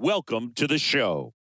Welcome to the show.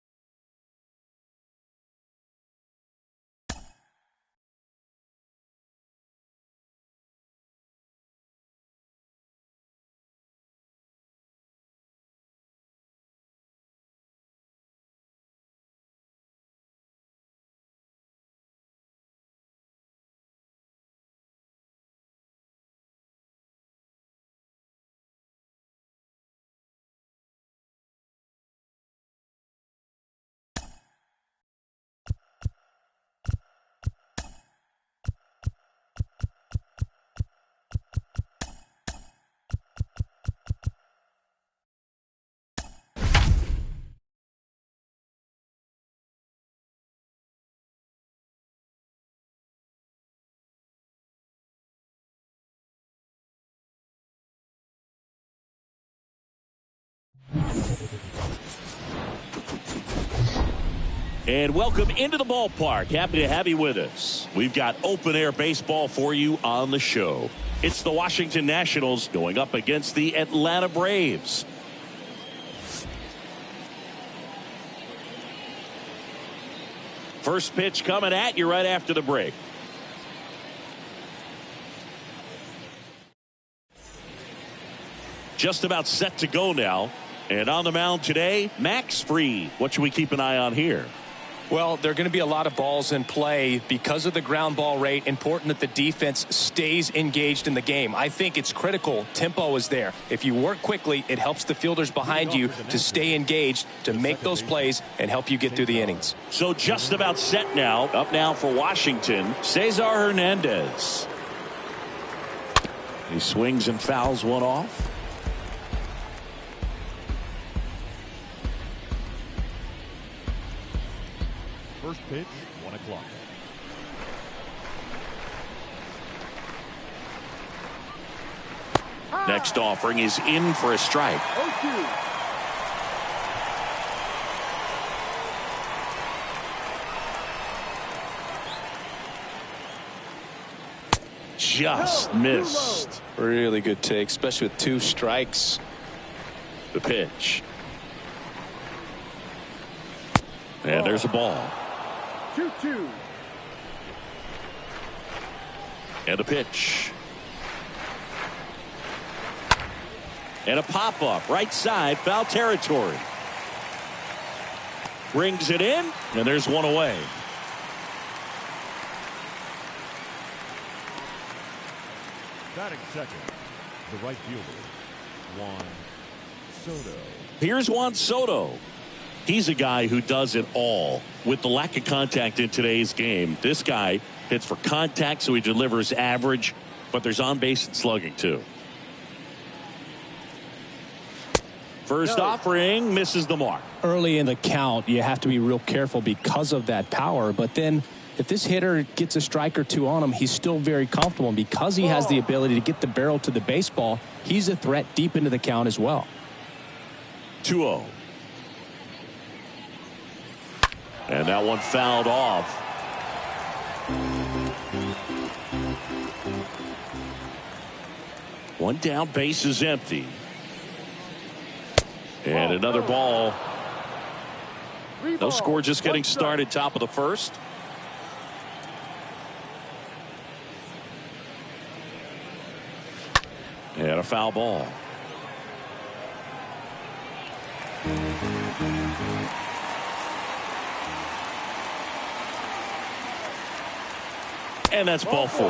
And welcome into the ballpark. Happy to have you with us. We've got open air baseball for you on the show. It's the Washington Nationals going up against the Atlanta Braves. First pitch coming at you right after the break. Just about set to go now. And on the mound today, Max Fried. What should we keep an eye on here? Well, there are going to be a lot of balls in play because of the ground ball rate. Important that the defense stays engaged in the game. I think it's critical. Tempo is there. If you work quickly, it helps the fielders behind you to stay engaged, to make those plays, and help you get through the innings. So just about set now. Up now for Washington, Cesar Hernandez. He swings and fouls one off. First pitch, 1 o'clock. Next offering is in for a strike. Just missed. Really good take, especially with 2 strikes. The pitch. And there's a ball. 2-2. And a pitch. And a pop-up right side, foul territory. Brings it in, and there's one away. Batting second, the right fielder, Juan Soto. Here's Juan Soto. He's a guy who does it all. With the lack of contact in today's game, this guy hits for contact, so he delivers average, but there's on base and slugging too. First offering misses the mark. Early in the count, you have to be real careful because of that power, but then if this hitter gets a strike or 2 on him, he's still very comfortable, and because he has the ability to get the barrel to the baseball, he's a threat deep into the count as well. 2-0. And that one fouled off. One down, base is empty. And another ball. No score, just getting started, top of the first. And a foul ball. And that's ball 4.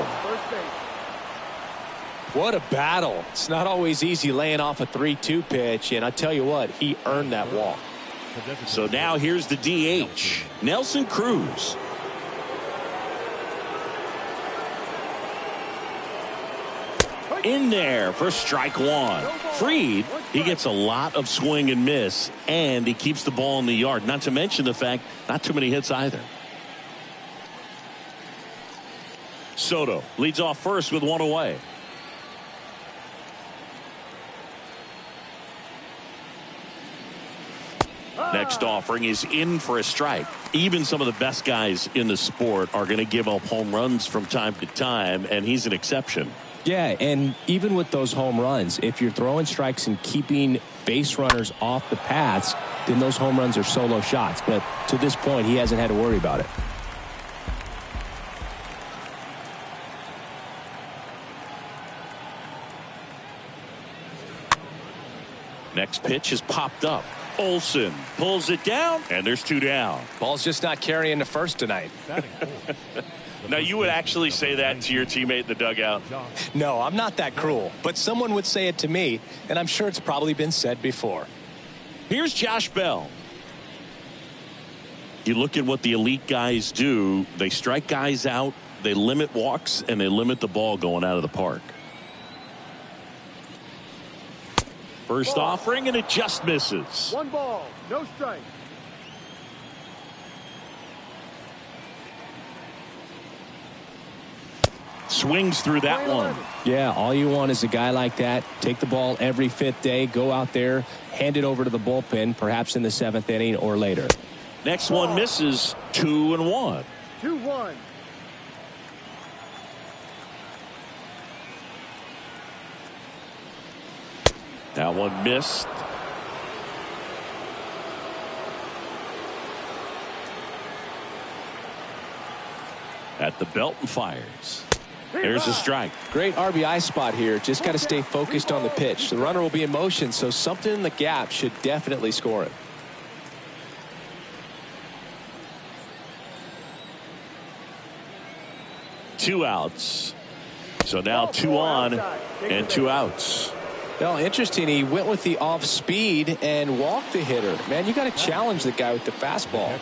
What a battle. It's not always easy laying off a 3-2 pitch, and I tell you what, he earned that walk. So now here's the DH, Nelson Cruz. In there for strike 1. Fried, he gets a lot of swing and miss, and he keeps the ball in the yard. Not to mention the fact, not too many hits either. Soto leads off first with 1 away. Next offering is in for a strike. Even some of the best guys in the sport are going to give up home runs from time to time, and he's an exception. Yeah, and even with those home runs, if you're throwing strikes and keeping base runners off the paths, then those home runs are solo shots. But to this point, he hasn't had to worry about it. Next pitch is popped up. Olsen pulls it down, and there's 2 down. Ball's just not carrying to first tonight. Now, you would actually say that to your teammate in the dugout? No, I'm not that cruel, but someone would say it to me, and I'm sure it's probably been said before. Here's Josh Bell. You look at what the elite guys do. They strike guys out, they limit walks, and they limit the ball going out of the park. First offering, and it just misses. 1 ball, no strike. Swings through that one. Yeah, all you want is a guy like that. Take the ball every 5th day, go out there, hand it over to the bullpen, perhaps in the 7th inning or later. Next one misses. 2-1. 2-1. That one missed. At the belt and fires. There's a strike. Great RBI spot here. Just got to stay focused on the pitch. The runner will be in motion, so something in the gap should definitely score it. Two outs. So now 2 on and 2 outs. Well, interesting. He went with the off speed and walked the hitter. Man, you got to challenge the guy with the fastball.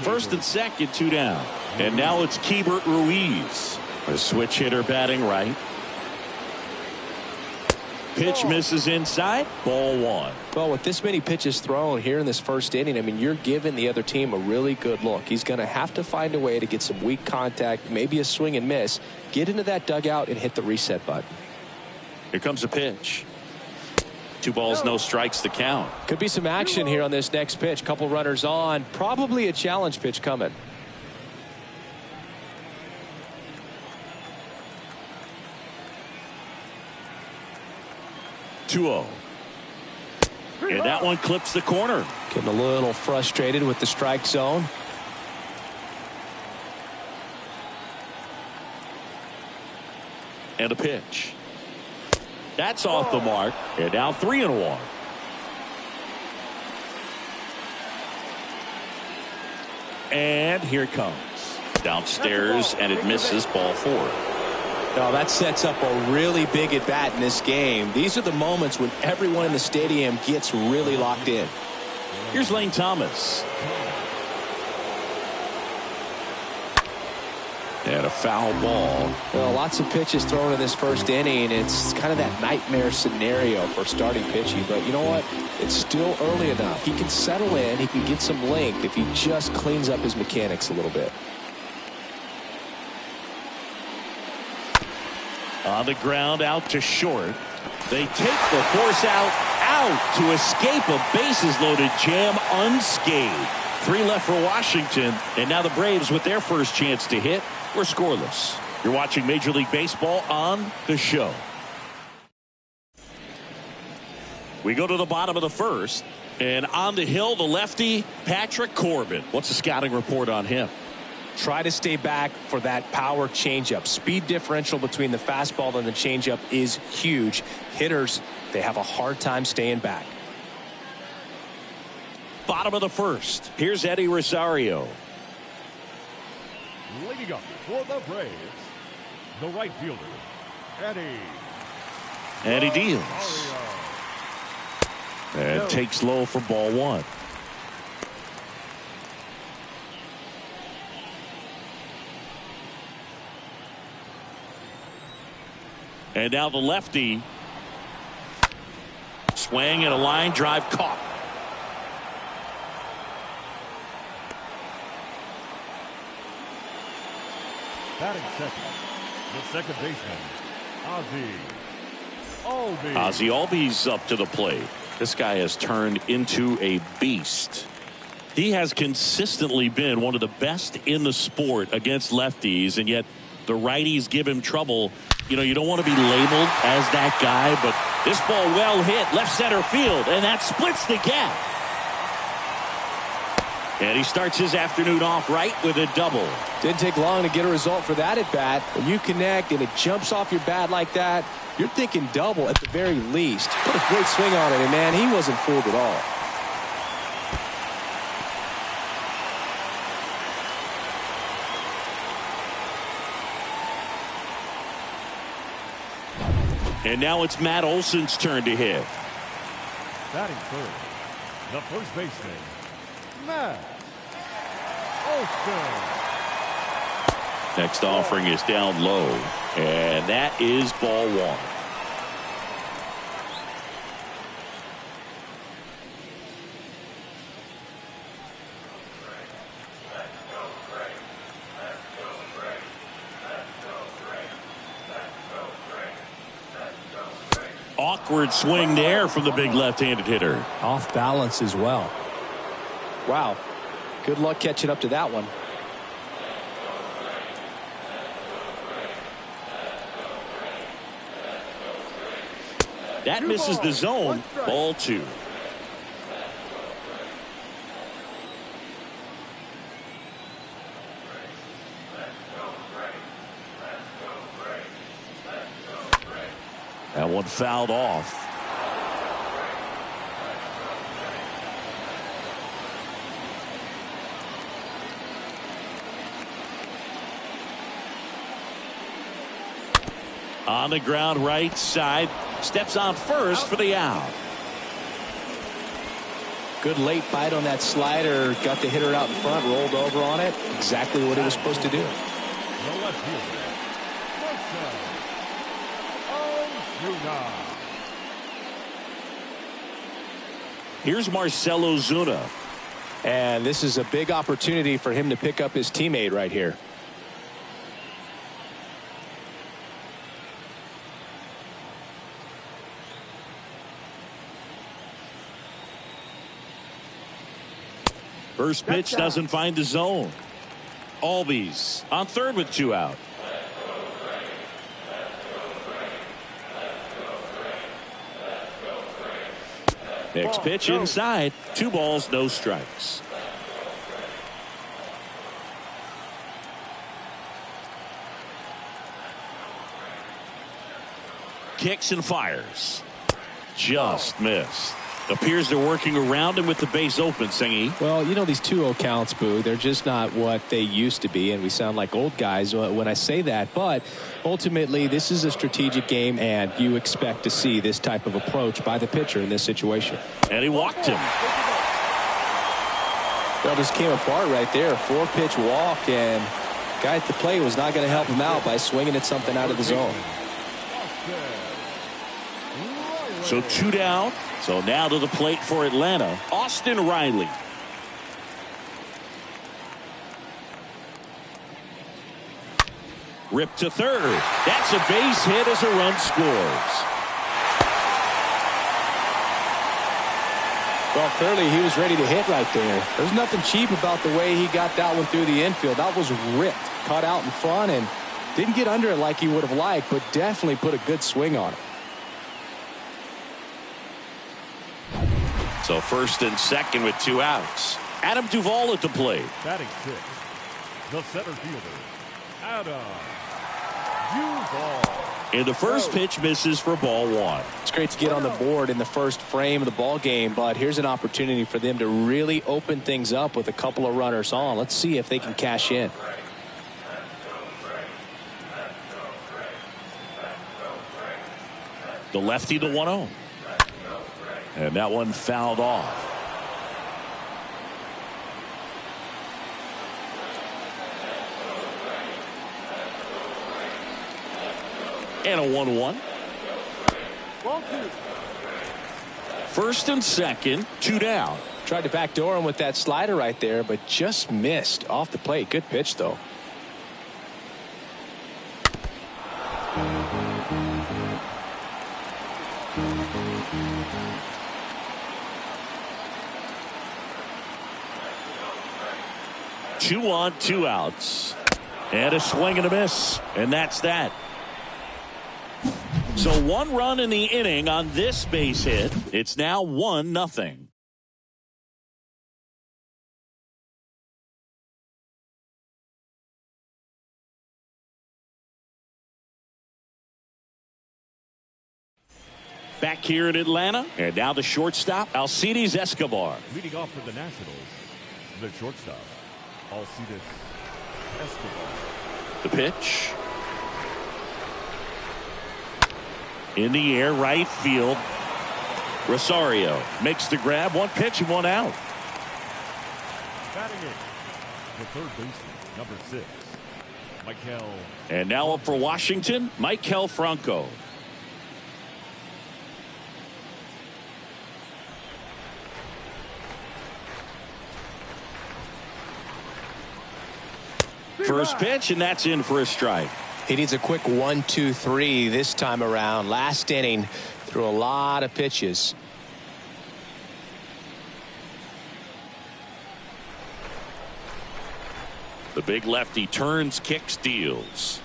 First and second, 2 down. And now it's Keibert Ruiz. A switch hitter batting right. Pitch misses inside. Ball 1. Well, with this many pitches thrown here in this first inning, I mean, you're giving the other team a really good look. He's going to have to find a way to get some weak contact, maybe a swing and miss, get into that dugout and hit the reset button. Here comes a pitch. 2 balls, no strikes to count. Could be some action here on this next pitch. Couple runners on. Probably a challenge pitch coming. And that one clips the corner. Getting a little frustrated with the strike zone. And a pitch. That's off the mark. And now 3-1. And here it comes. Downstairs, and it misses. Ball 4. No, that sets up a really big at bat in this game. These are the moments when everyone in the stadium gets really locked in. Here's Lane Thomas. And a foul ball. Well, lots of pitches thrown in this first inning. It's kind of that nightmare scenario for starting pitching. But you know what? It's still early enough. He can settle in. He can get some length if he just cleans up his mechanics a little bit. On the ground, out to short. They take the force out to escape a bases-loaded jam unscathed. 3 left for Washington, and now the Braves with their first chance to hit. We're scoreless. You're watching Major League Baseball on the show. We go to the bottom of the first, and on the hill, the lefty, Patrick Corbin. What's the scouting report on him? Try to stay back for that power changeup. Speed differential between the fastball and the changeup is huge. Hitters, they have a hard time staying back. Bottom of the first. Here's Eddie Rosario. Leading up for the Braves, the right fielder, Eddie. And he deals. And takes low for ball 1. And now the lefty. Swing and a line drive caught. Batting second, the second baseman, Ozzie Albies. Ozzie Albies up to the plate. This guy has turned into a beast. He has consistently been one of the best in the sport against lefties, and yet the righties give him trouble. You know, you don't want to be labeled as that guy, but This ball well hit left center field, and that splits the gap. And he starts his afternoon off right with a double. Didn't take long to get a result for that at bat. When you connect and it jumps off your bat like that, you're thinking double at the very least. Put a great swing on it, and man, he wasn't fooled at all. And now it's Matt Olson's turn to hit. Batting third, the first baseman, Matt Olson. Next offering is down low, and that is ball one. Awkward swing there from the big left-handed hitter. Off balance as well. Wow. Good luck catching up to that one. That misses the zone. Ball two. That one fouled off. On the ground right side. Steps on first for the out. Good late bite on that slider. Got the hitter out in front. Rolled over on it. Exactly what it was supposed to do. The left fielder, Here's Marcell Ozuna. And this is a big opportunity for him to pick up his teammate right here. First pitch doesn't find the zone. Albies on third with two out. Next pitch inside. 2 balls, no strikes. Kicks and fires. Just missed. Appears they're working around him with the base open, Singy. Well, you know, these 2-0 counts, Boo, they're just not what they used to be, and we sound like old guys when I say that. But ultimately, this is a strategic game, and you expect to see this type of approach by the pitcher in this situation. And he walked him. Well, just came apart right there. 4-pitch walk, and guy at the plate was not going to help him out by swinging at something out of the zone. So 2 down. So now to the plate for Atlanta, Austin Riley. Ripped to third. That's a base hit as a run scores. Well, clearly he was ready to hit right there. There's nothing cheap about the way he got that one through the infield. That was ripped, caught out in front, and didn't get under it like he would have liked, but definitely put a good swing on it. So first and second with 2 outs. Adam Duvall at the plate. batting 6, the center fielder, Adam Duvall. And the first pitch misses for ball 1. It's great to get on the board in the first frame of the ball game, but here's an opportunity for them to really open things up with a couple of runners on. Let's see if they can cash in. The lefty, the 1-0. And that one fouled off. And a 1-1. First and second, 2 down. Tried to backdoor him with that slider right there, but just missed off the plate. Good pitch, though. Two on, 2 outs. And a swing and a miss. And that's that. So 1 run in the inning on this base hit. It's now 1-0. Back here in Atlanta, and now the shortstop, Alcides Escobar. Leading off for the Nationals, the shortstop, Alcides Escobar. The pitch. In the air, right field. Rosario makes the grab. 1 pitch and 1 out. Batting in, the third baseman, number 6, Michael. And now up for Washington, Michael Franco. First pitch, and that's in for a strike. He needs a quick 1-2-3 this time around. Last inning, threw a lot of pitches. The big lefty turns, kicks, deals.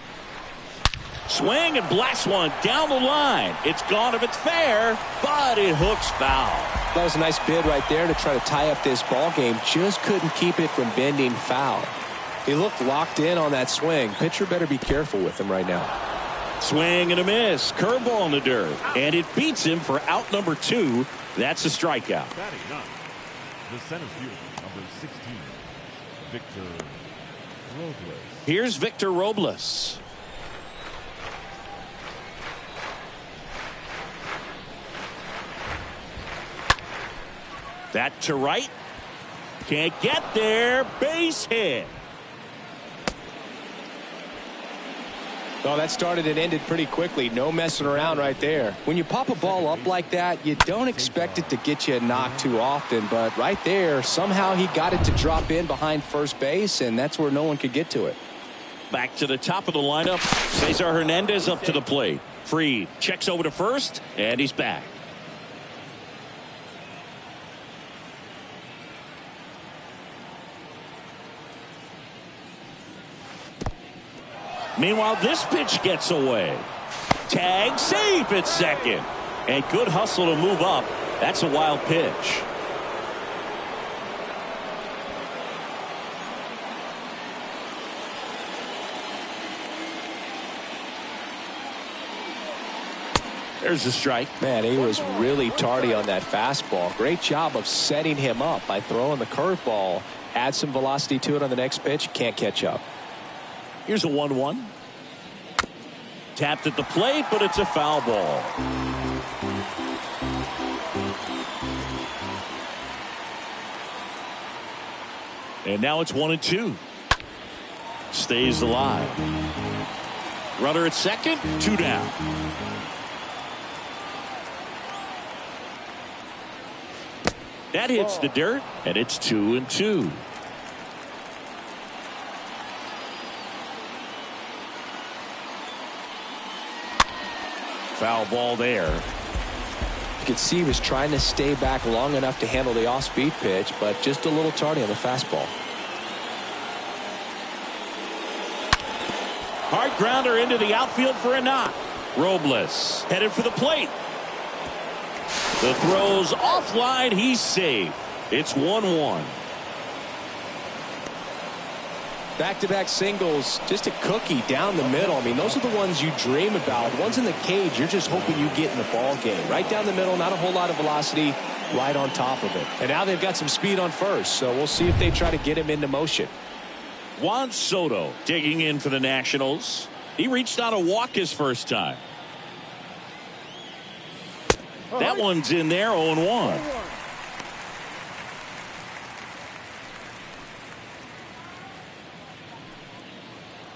Swing and blasts one down the line. It's gone if it's fair, but it hooks foul. That was a nice bid right there to try to tie up this ball game. Just couldn't keep it from bending foul. He looked locked in on that swing. Pitcher better be careful with him right now. Swing and a miss. Curveball in the dirt. And it beats him for out number 2. That's a strikeout. Batting 9, the center fielder, number 16, Victor Robles. Here's Victor Robles. That to right. Can't get there. Base hit. Oh, that started and ended pretty quickly. No messing around right there. When you pop a ball up like that, you don't expect it to get you a knock too often. But right there, somehow he got it to drop in behind first base, and that's where no one could get to it. Back to the top of the lineup. Cesar Hernandez up to the plate. Fried checks over to first, and he's back. Meanwhile, this pitch gets away. Tag safe at second. And good hustle to move up. That's a wild pitch. There's a strike. Man, he was really tardy on that fastball. Great job of setting him up by throwing the curveball. Add some velocity to it on the next pitch. Can't catch up. Here's a 1-1. Tapped at the plate, but it's a foul ball. And now it's 1-2. Stays alive. Runner at second, 2 down. That hits the dirt, and it's 2-2. Foul ball there. You could see he was trying to stay back long enough to handle the off-speed pitch, but just a little tardy on the fastball. Hard grounder into the outfield for a knock. Robles headed for the plate. The throw's offline. He's safe. It's 1-1. Back-to-back singles, just a cookie down the middle. I mean, those are the ones you dream about. Ones in the cage, you're just hoping you get in the ball game. Right down the middle, not a whole lot of velocity, right on top of it. And now they've got some speed on first, so we'll see if they try to get him into motion. Juan Soto digging in for the Nationals. He reached out a walk his first time. That one's in there, 0-1.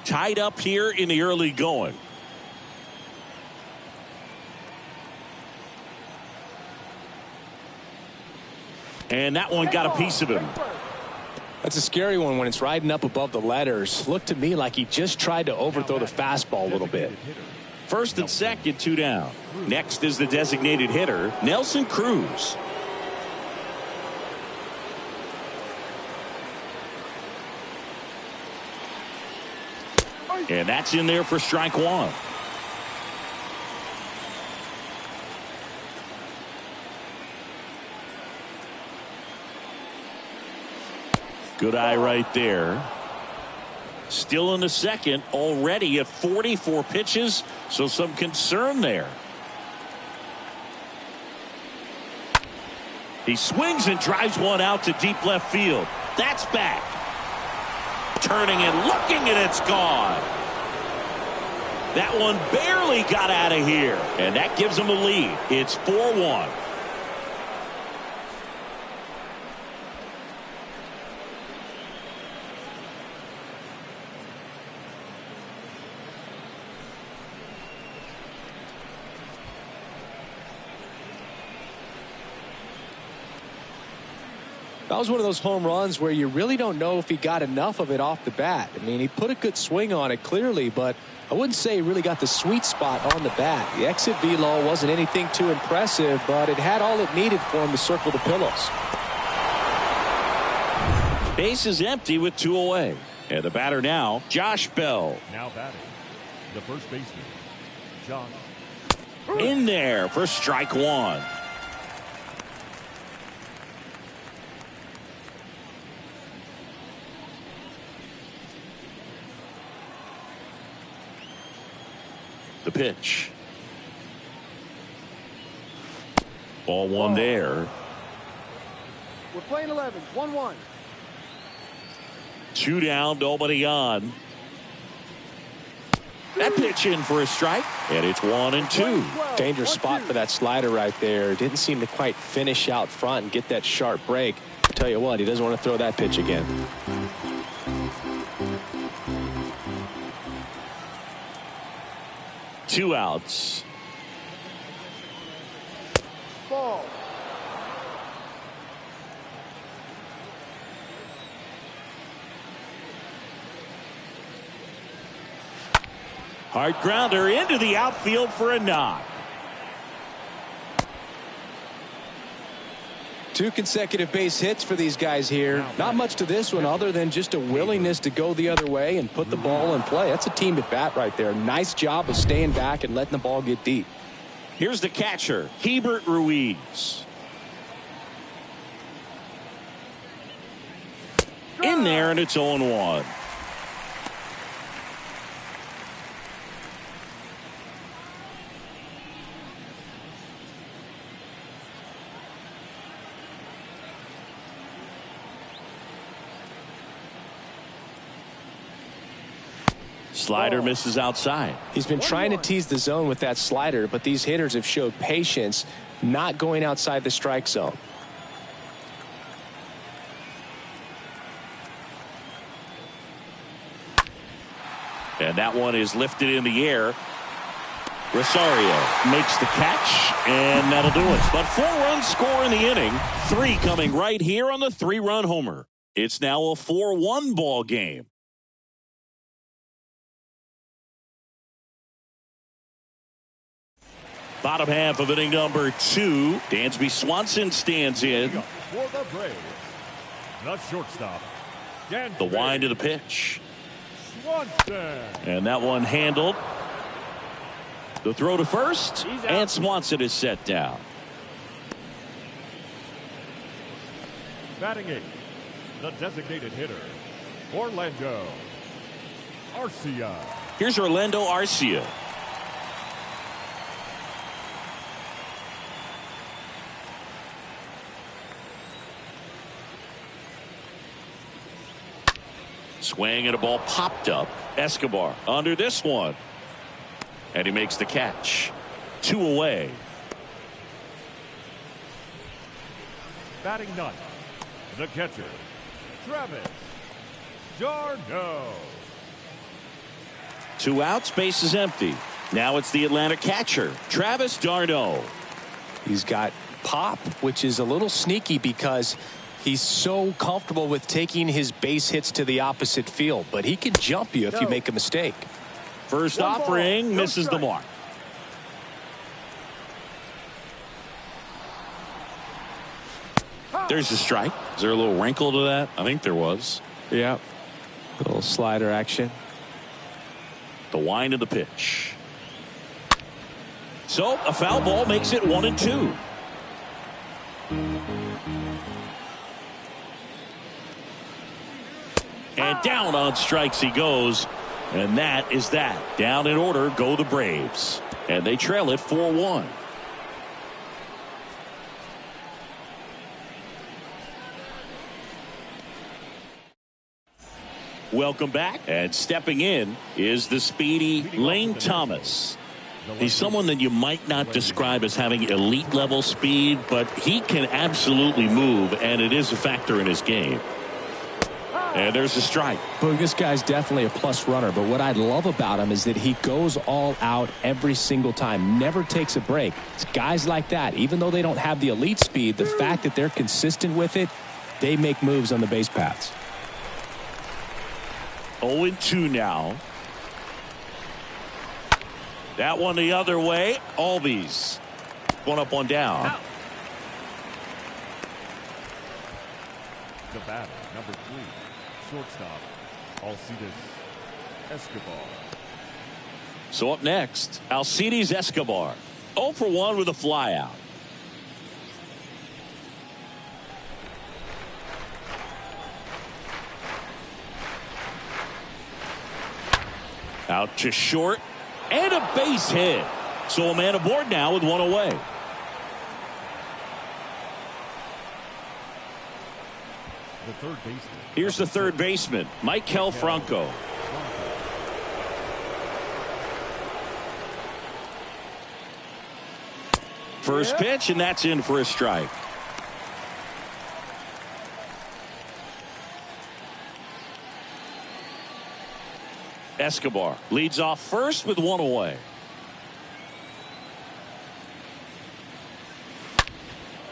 Tied up here in the early going. And that one got a piece of him. That's a scary one when it's riding up above the letters. Looked to me like he just tried to overthrow the fastball a little bit. First and second, 2 down. Next is the designated hitter, Nelson Cruz. And that's in there for strike 1. Good eye right there. Still in the second, already at 44 pitches, so some concern there. He swings and drives one out to deep left field. That's back. Turning and looking, and it's gone. That one barely got out of here, and that gives him a lead. It's 4-1. That was one of those home runs where you really don't know if he got enough of it off the bat. I mean, he put a good swing on it clearly, but I wouldn't say he really got the sweet spot on the bat. The exit velo wasn't anything too impressive, but it had all it needed for him to circle the pillows. Base is empty with 2 away. And the batter now, Josh Bell. Now batting, the first baseman, Josh. In there for strike 1. The pitch. Ball 1 there. We're playing 11, 1-1. 2 down, nobody on. That pitch in for a strike, and it's 1-2. Dangerous spot for that slider right there. Didn't seem to quite finish out front and get that sharp break. I'll tell you what, he doesn't want to throw that pitch again. Two outs. Ball. Hard grounder into the outfield for a knock. 2 consecutive base hits for these guys here. Not much to this one other than just a willingness to go the other way and put the ball in play. That's a team at bat right there. Nice job of staying back and letting the ball get deep. Here's the catcher, Hebert Ruiz. In there, and it's 0-1. Slider misses outside. He's been trying to tease the zone with that slider, but these hitters have showed patience, not going outside the strike zone. And that one is lifted in the air. Rosario makes the catch, and that'll do it. But 4-run score in the inning. 3 coming right here on the 3-run homer. It's now a 4-1 ball game. Bottom half of inning number 2. Dansby Swanson stands in. For the Braves, the shortstop, Dansby. The wind of the pitch. Swanson. And that one handled. The throw to first, and Swanson is set down. Batting 8, the designated hitter, Orlando Arcia. Here's Orlando Arcia. Swing and a ball popped up. Escobar under this one. And he makes the catch. 2 away. Batting 9, the catcher, Travis d'Arnaud. 2 outs, base is empty. Now it's the Atlanta catcher, Travis d'Arnaud. He's got pop, which is a little sneaky because he's so comfortable with taking his base hits to the opposite field, but he can jump you if you make a mistake. First offering misses the mark. There's the strike. Is there a little wrinkle to that? I think there was. Yeah. Little slider action. The wind of the pitch. So a foul ball makes it 1-2. And down on strikes he goes. And that is that. Down in order go the Braves. And they trail it 4-1. Welcome back. And stepping in is the speedy Lane Thomas. He's someone that you might not describe as having elite level speed, but he can absolutely move, and it is a factor in his game. And there's a strike. Boog, this guy's definitely a plus runner, but what I love about him is that he goes all out every single time, never takes a break. It's guys like that, even though they don't have the elite speed, the fact that they're consistent with it, they make moves on the base paths. 0-2 now. That one the other way. Albies. One up, one down. Out. The batter, number 3, shortstop, Alcides Escobar. So up next, Alcides Escobar. 0 for 1 with a flyout. Out to short. And a base hit. So a man aboard now with one away. The third baseman. Here's the third baseman, Michael Franco. First pitch, and that's in for a strike. Escobar leads off first with one away.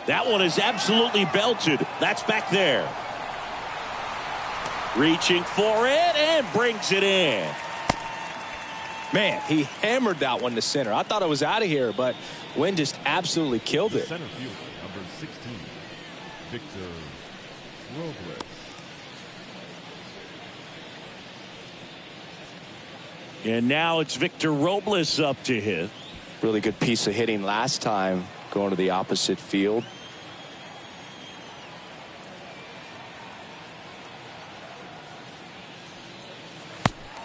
That one is absolutely belted. That's back there. Reaching for it and brings it in. Man, he hammered that one to center. I thought it was out of here, but Wynn just absolutely killed it. Center fielder, number 16, Victor Robles. And now it's Victor Robles up to hit. Really good piece of hitting last time, going to the opposite field.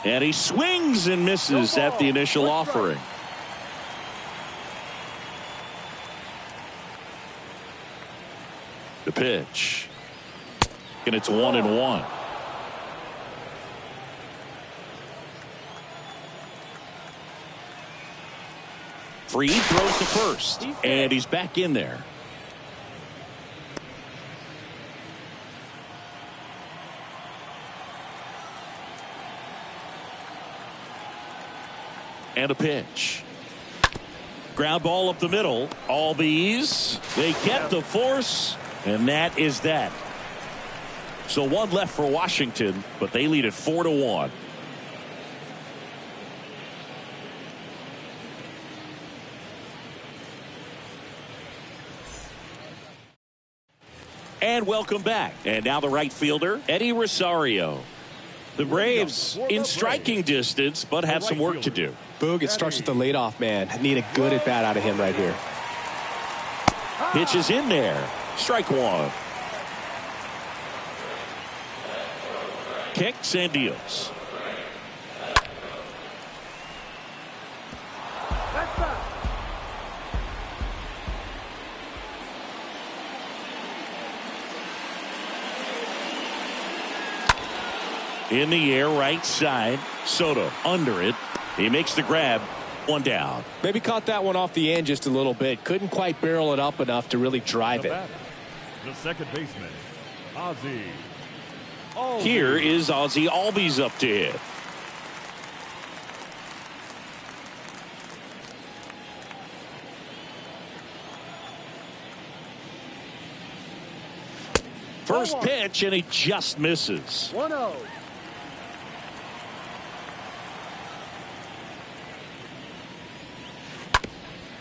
And he swings and misses at the initial offering. The pitch. And it's 1-1. Freed throws to first, and he's back in there. And a pitch. Ground ball up the middle. Albies. They get the force, and that is that. So one left for Washington, but they lead it 4-1. And welcome back. And now the right fielder, Eddie Rosario. The Braves in striking distance, but have some work to do. Boog, it starts with the leadoff man. Need a good at bat out of him right here. Pitch is in there. Strike one. Kicks and deals. In the air, right side. Soto under it. He makes the grab. One down. Maybe caught that one off the end just a little bit. Couldn't quite barrel it up enough to really drive it. The second baseman, Ozzie. Here is Ozzie Albies up to hit. First pitch, and he just misses. 1-0.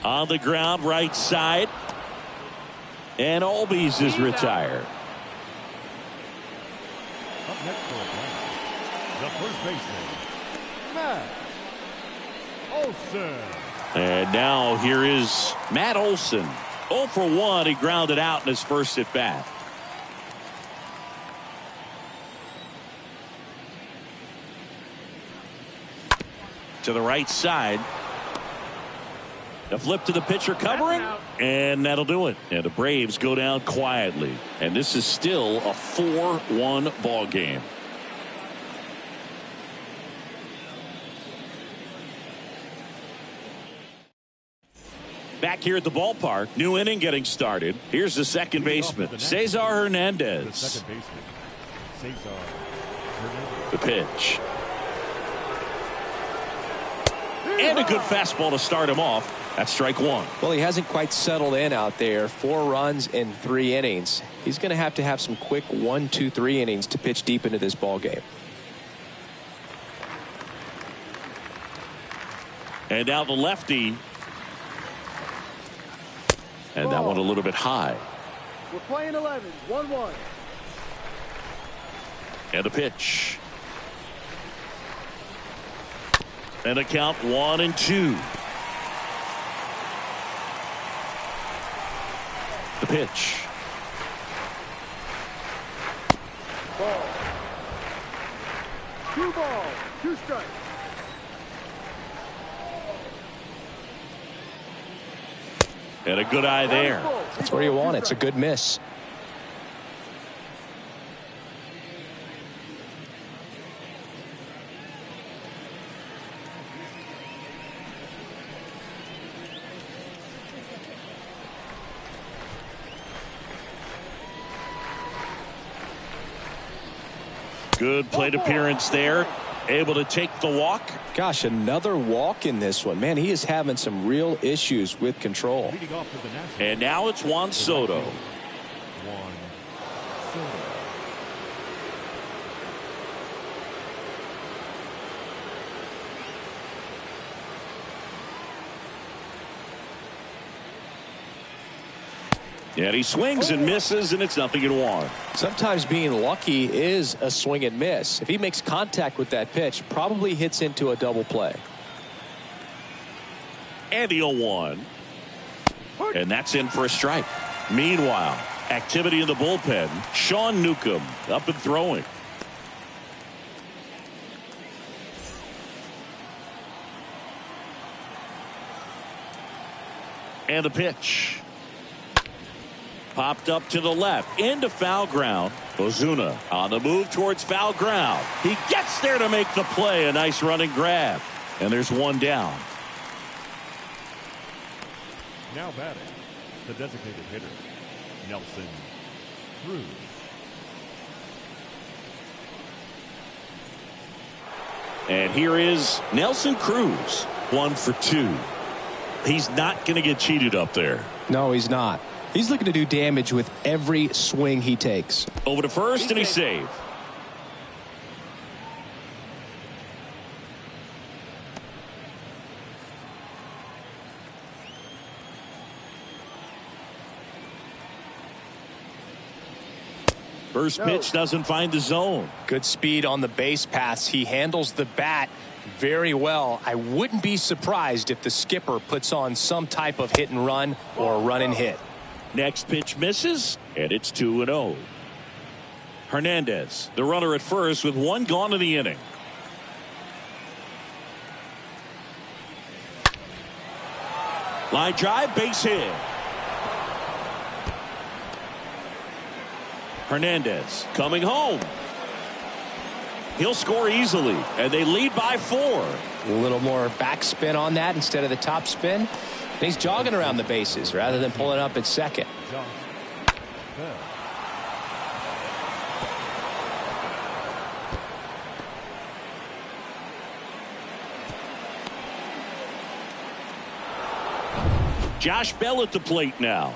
On the ground, right side. And Albies is retired. Up next for a play, the first baseman, Matt Olson. And now here is Matt Olson. 0 for 1. He grounded out in his first at bat. to the right side. A flip to the pitcher covering, and that'll do it. And the Braves go down quietly. And this is still a 4-1 ball game. Back here at the ballpark, new inning getting started. Here's the second baseman, Cesar Hernandez. The pitch. And a good fastball to start him off. That's strike one. Well, he hasn't quite settled in out there. 4 runs in 3 innings. He's going to have some quick 1, 2, 3 innings to pitch deep into this ball game. And now the lefty. And that one a little bit high. We're playing 11, 1-1. And a pitch. And a count 1-2. The pitch. Ball. 2 balls, 2 strikes. And a good eye there. That's where you want it. It's a good miss. Good plate appearance there. Able to take the walk. Gosh, another walk in this one. Man, he is having some real issues with control. And now it's Juan Soto. And he swings and misses, and it's 0-1. Sometimes being lucky is a swing and miss. If he makes contact with that pitch, probably hits into a double play. And the 0-1. And that's in for a strike. Meanwhile, activity in the bullpen. Sean Newcomb up and throwing. And the pitch. Popped up to the left, into foul ground. Ozuna on the move towards foul ground. He gets there to make the play. A nice running grab. And there's one down. Now batting, the designated hitter, Nelson Cruz. And here is Nelson Cruz, 1 for 2. He's not going to get cheated up there. No, he's not. He's looking to do damage with every swing he takes. Over to first, and he's saved. First pitch doesn't find the zone. Good speed on the base paths. He handles the bat very well. I wouldn't be surprised if the skipper puts on some type of hit and run or a run and hit. Next pitch misses, and it's 2-0. Hernandez, the runner at first with 1 gone in the inning. Line drive, base hit. Hernandez coming home. He'll score easily, and they lead by 4. A little more backspin on that instead of the top spin. And he's jogging around the bases rather than pulling up at second. Josh Bell at the plate now.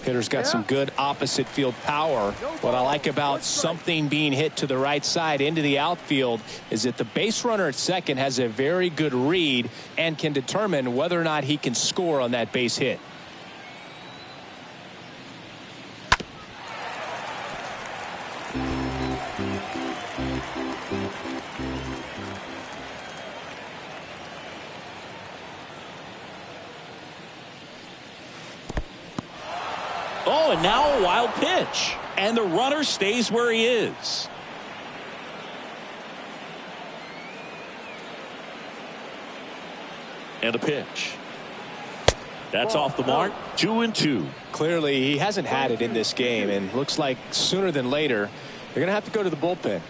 Hitter's got some good opposite field power. What I like about something being hit to the right side into the outfield is that the base runner at second has a very good read and can determine whether or not he can score on that base hit. Oh, and now a wild pitch. And the runner stays where he is. And a pitch. That's off the mark. 2-2. Clearly, he hasn't had it in this game, and looks like sooner than later, they're going to have to go to the bullpen.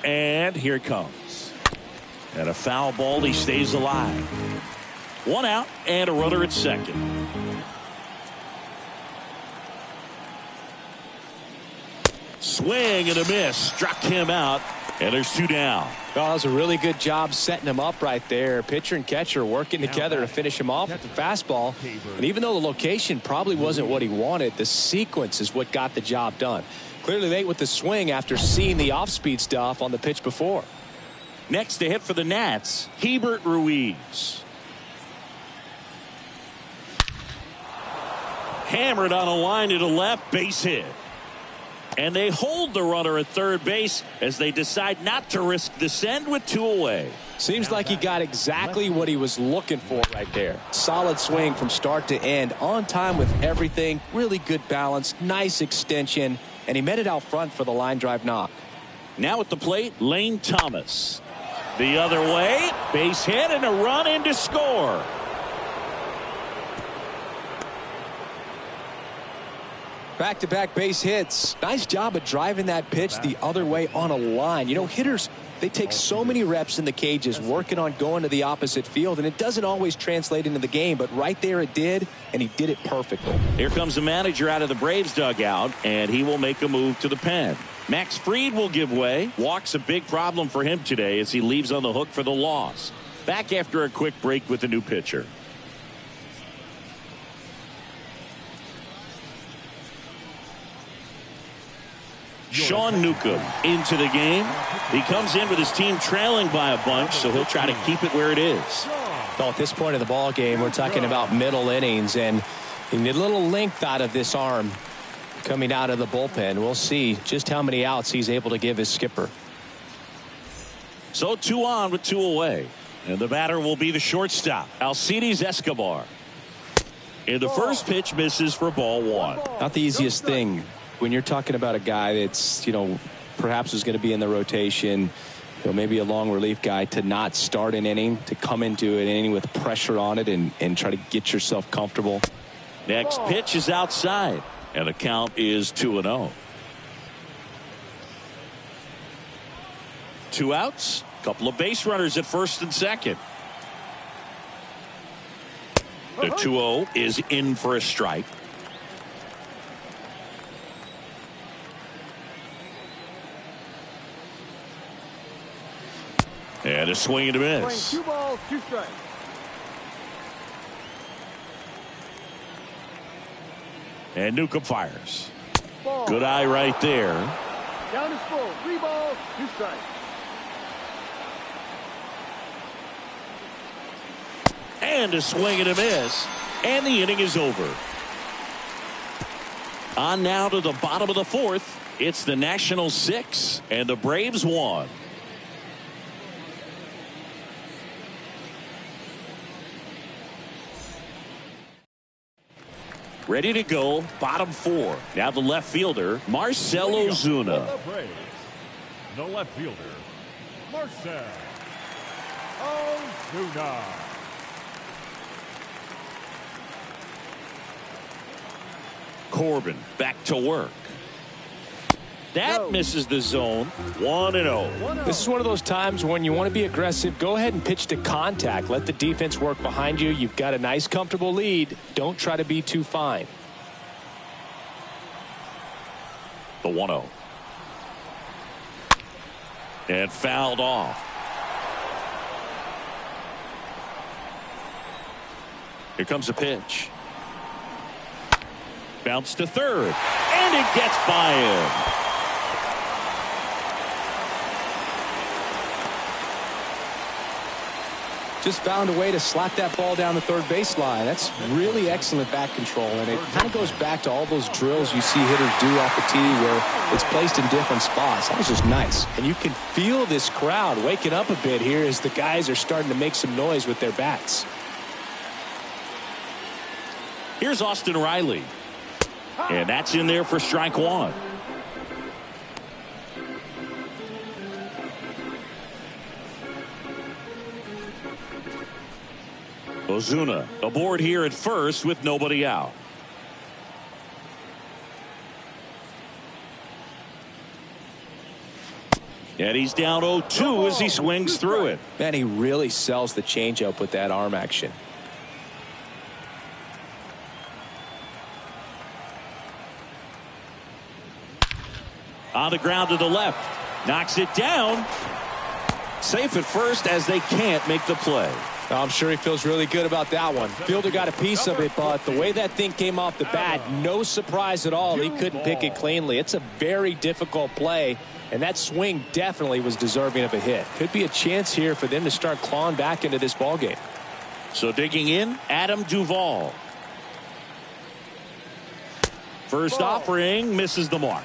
And here it comes. And a foul ball. He stays alive. 1 out and a runner at second. Swing and a miss. Struck him out. And there's 2 down. Oh, that was a really good job setting him up right there. Pitcher and catcher working together to finish him off with the fastball. And even though the location probably wasn't what he wanted, the sequence is what got the job done. Clearly late with the swing after seeing the off-speed stuff on the pitch before. Next to hit for the Nats, Hebert Ruiz. Hammered on a line to the left, base hit. And they hold the runner at third base as they decide not to risk the send with 2 away. Seems like he got exactly what he was looking for right there. Solid swing from start to end, on time with everything, really good balance, nice extension, and he met it out front for the line drive knock. Now at the plate, Lane Thomas. The other way, base hit and a run in to score. Back-to-back base hits. Nice job of driving that pitch the other way on a line. You know, hitters, they take so many reps in the cages working on going to the opposite field, and it doesn't always translate into the game, but right there it did, and he did it perfectly. Here comes the manager out of the Braves dugout, and he will make a move to the pen. Max Fried will give way. Walk's a big problem for him today as he leaves on the hook for the loss. Back after a quick break with the new pitcher. Sean Newcomb into the game. He comes in with his team trailing by a bunch, so he'll try to keep it where it is. Well, at this point of the ball game, we're talking about middle innings, and you need a little length out of this arm coming out of the bullpen. We'll see just how many outs he's able to give his skipper. So 2 on with 2 away. And the batter will be the shortstop, Alcides Escobar. And the first pitch misses for ball 1. Not the easiest thing when you're talking about a guy that's, you know, perhaps is going to be in the rotation, you know, maybe a long relief guy, to not start an inning, to come into an inning with pressure on it and try to get yourself comfortable. Next pitch is outside, and the count is 2-0. 2 outs, couple of base runners at first and second. The 2-0 is in for a strike. And a swing and a miss. 2 balls, 2 strikes. And Newcomb fires. Ball. Good eye right there. Down is full. 3 balls, 2 strikes. And a swing and a miss. And the inning is over. On now to the bottom of the 4th. It's the Nationals 6 and the Braves 1. Ready to go, bottom 4. Now the left fielder, Marcell Ozuna. The left fielder, Marcell Ozuna. Corbin back to work. That misses the zone. 1-0. This is one of those times when you want to be aggressive. Go ahead and pitch to contact. Let the defense work behind you. You've got a nice, comfortable lead. Don't try to be too fine. The 1-0. And fouled off. Here comes a pitch. Bounce to third. And it gets by him. Just found a way to slap that ball down the third baseline. That's really excellent bat control, and it kind of goes back to all those drills you see hitters do off the tee where it's placed in different spots. That was just nice. And you can feel this crowd waking up a bit here as the guys are starting to make some noise with their bats. Here's Austin Riley. And that's in there for strike one. Ozuna aboard here at first with nobody out. And he's down 0-2 as he swings through it. Man, he really sells the changeup with that arm action. On the ground to the left. Knocks it down. Safe at first as they can't make the play. I'm sure he feels really good about that one. Fielder got a piece of it, but the way that thing came off the bat, no surprise at all. He couldn't pick it cleanly. It's a very difficult play, and that swing definitely was deserving of a hit. Could be a chance here for them to start clawing back into this ballgame. So digging in, Adam Duvall. First offering misses the mark.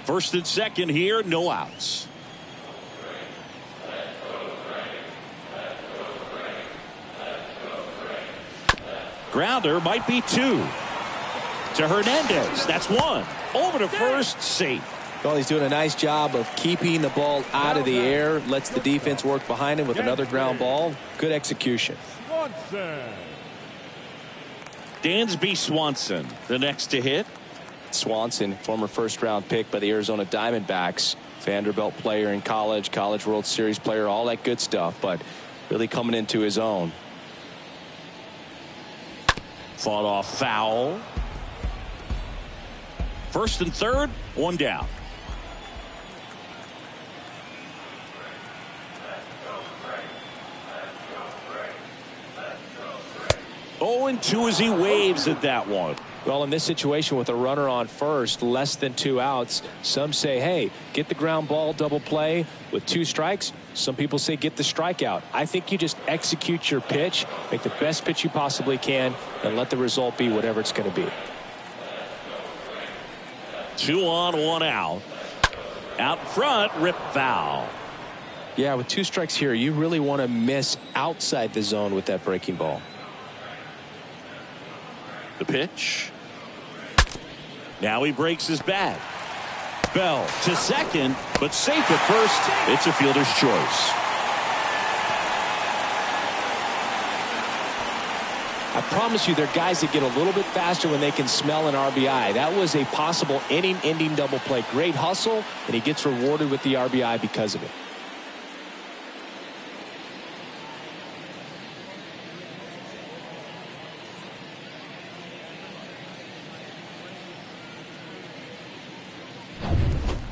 First and second here, no outs. Grounder might be two. To Hernandez. That's one. Over to first, safe. Well, he's doing a nice job of keeping the ball out of the air. Lets the defense work behind him with another ground ball. Good execution. Dansby Swanson, the next to hit. Swanson, former first-round pick by the Arizona Diamondbacks. Vanderbilt player in college, College World Series player, all that good stuff, but really coming into his own. Fought off foul. First and third, one down. Oh, and 2 as he waves at that one. Well, in this situation with a runner on first, less than 2 outs, some say, hey, get the ground ball double play with 2 strikes. Some people say get the strikeout. I think you just execute your pitch, make the best pitch you possibly can, and let the result be whatever it's going to be. 2 on, 1 out. Out front, rip foul. Yeah, with 2 strikes here, you really want to miss outside the zone with that breaking ball. The pitch. Now he breaks his bat. Bell to second, but safe at first. It's a fielder's choice. I promise you, there are guys that get a little bit faster when they can smell an RBI. That was a possible inning-ending double play. Great hustle, and he gets rewarded with the RBI because of it.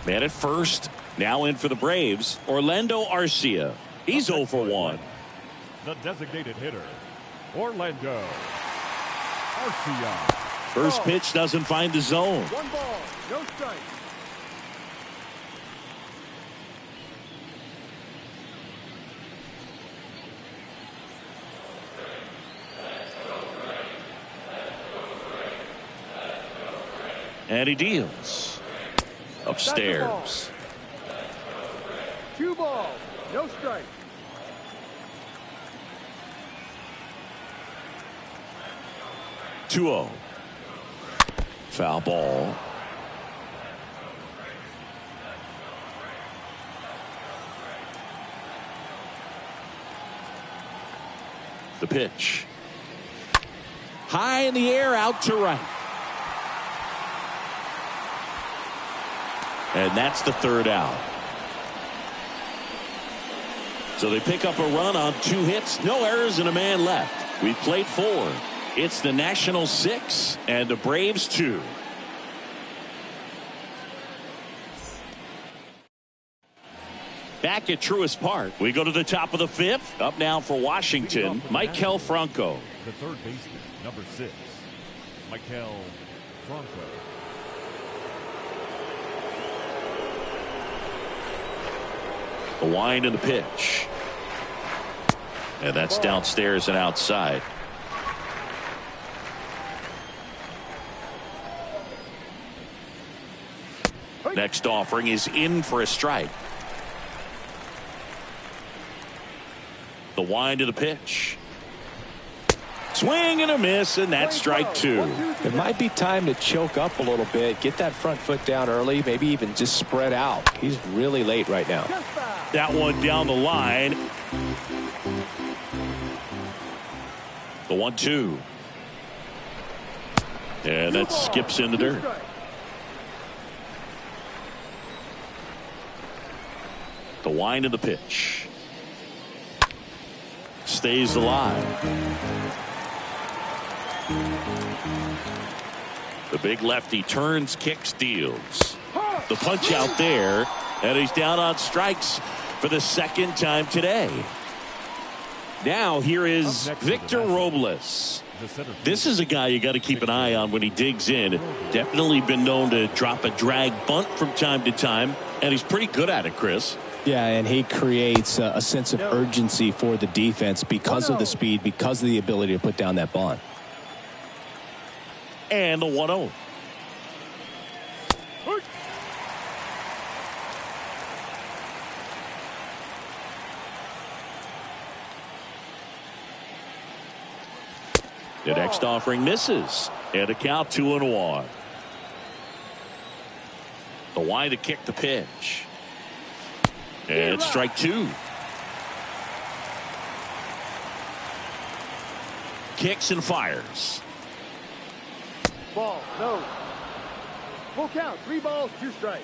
Man at first. Now in for the Braves, Orlando Arcia. He's 0 for 1. The designated hitter, Orlando Arcia. First pitch doesn't find the zone. 1 ball, no strike. And he deals. Upstairs. 2 balls, no strike. Two-0. Foul ball. The pitch. High in the air, out to right. And that's the 3rd out. So they pick up a run on 2 hits, no errors, and a man left. We've played 4. It's the Nationals 6 and the Braves 2. Back at Truist Park, we go to the top of the fifth. Up now for Washington, Maikel Franco. The third baseman, number 6, Maikel Franco. The wind and the pitch. And that's downstairs and outside. Next offering is in for a strike. The wind of the pitch. Swing and a miss, and that's strike 2. It might be time to choke up a little bit, get that front foot down early, maybe even just spread out. He's really late right now. That one down the line. The 1-2. And that skips in the dirt. The wind of the pitch. Stays alive. The big lefty turns, kicks, deals. The punch out there, and he's down on strikes for the second time today. Now here is Victor Robles. This is a guy you got to keep an eye on when he digs in. Definitely been known to drop a drag bunt from time to time, and he's pretty good at it, Chris. Yeah, and he creates a sense of urgency for the defense because of the speed, because of the ability to put down that bunt. And the 1-0. The next offering misses, and a count 2-1. The wind to kick the pitch. And strike 2. Kicks and fires. Ball, no. Full count, 3 balls, 2 strikes.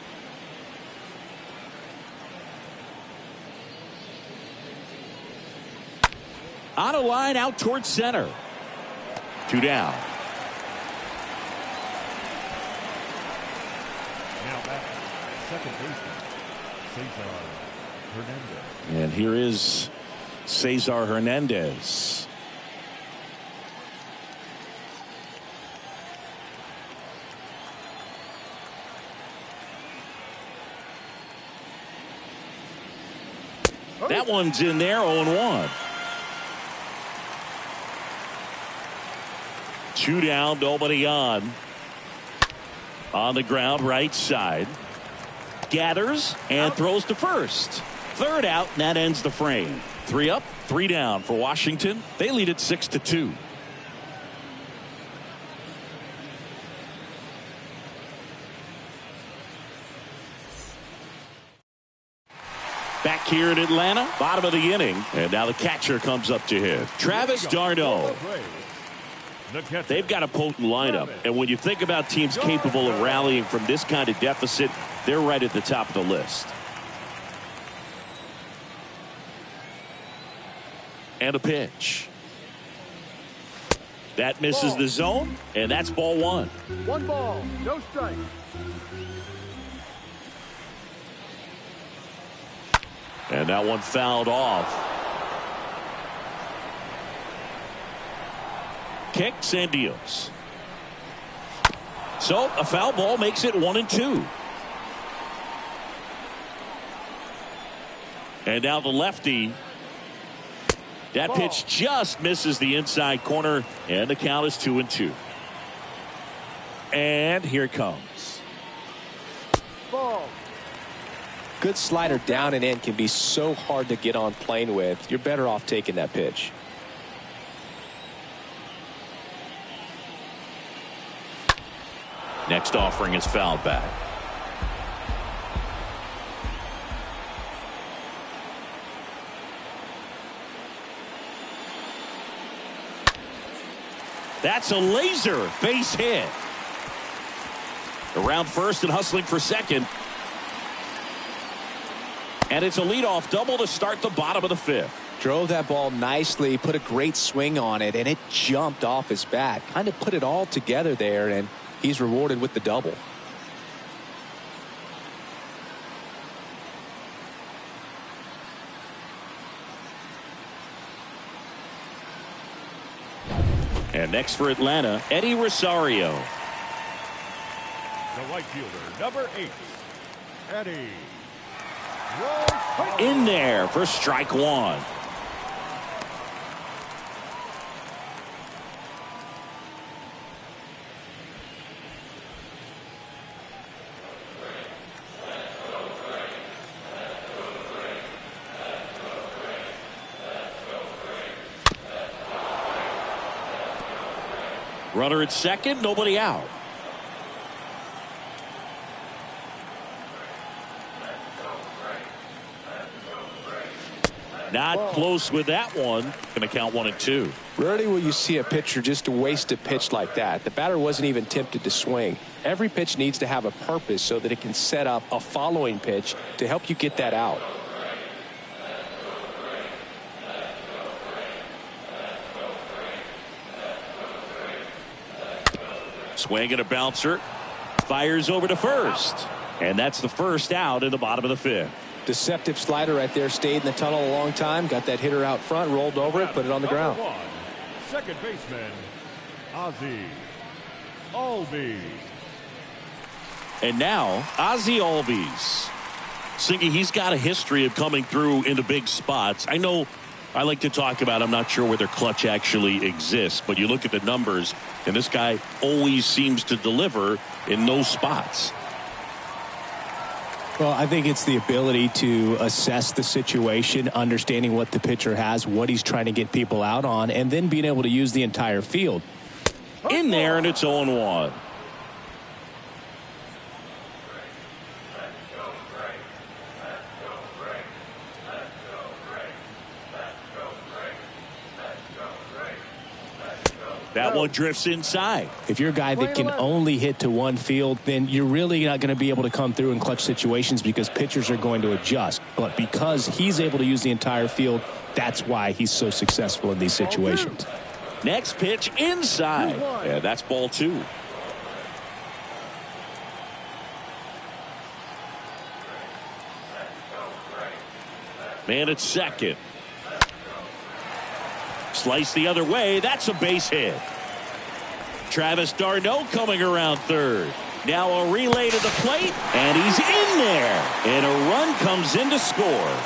On a line out towards center. 2 down. Now back, second baseman, Cesar Hernandez. And here is Cesar Hernandez. That one's in there, 0-1. 2 down, nobody on. On the ground, right side. Gathers and throws to first. Third out, and that ends the frame. 3 up, 3 down for Washington. They lead it 6-2. Back here in Atlanta, bottom of the inning. And now the catcher comes up to hit. Travis d'Arnaud. They've got a potent lineup. And when you think about teams capable of rallying from this kind of deficit, they're right at the top of the list. And a pitch. That misses the zone, and that's ball 1. 1 ball, no strike. And that one fouled off. Kicks and deals. So a foul ball makes it 1-2. And now the lefty. That pitch just misses the inside corner, and the count is 2-2. And here it comes. Ball. Good slider down and in can be so hard to get on plane with. You're better off taking that pitch. Next offering is fouled back. That's a laser base hit. Around first and hustling for second. And it's a leadoff double to start the bottom of the 5th. Drove that ball nicely, put a great swing on it, and it jumped off his bat. Kind of put it all together there, and he's rewarded with the double. And next for Atlanta, Eddie Rosario. The right fielder, number 8, Eddie. In there for strike one. Runner at second, nobody out. Not close with that one. Going to count 1-2. Rarely will you see a pitcher just waste a pitch like that. The batter wasn't even tempted to swing. Every pitch needs to have a purpose so that it can set up a following pitch to help you get that out. Swing and a bouncer. Fires over to first. And that's the first out in the bottom of the 5th. Deceptive slider right there. Stayed in the tunnel a long time. Got that hitter out front. Rolled over it. Put it on the ground. Second baseman, Ozzie Albies. And now, Ozzie Albies. Singy, he's got a history of coming through into big spots. I know I like to talk about, I'm not sure whether clutch actually exists, but you look at the numbers, and this guy always seems to deliver in those spots. Well, I think it's the ability to assess the situation, understanding what the pitcher has, what he's trying to get people out on, and then being able to use the entire field. In there, and it's 0-1. That one drifts inside. If you're a guy that can only hit to one field, then you're really not going to be able to come through in clutch situations because pitchers are going to adjust. But because he's able to use the entire field, that's why he's so successful in these situations. Next pitch inside. Yeah, that's ball 2. Man at second. Slice the other way. That's a base hit. Travis d'Arnaud coming around third. Now a relay to the plate, and he's in there. And a run comes in to score.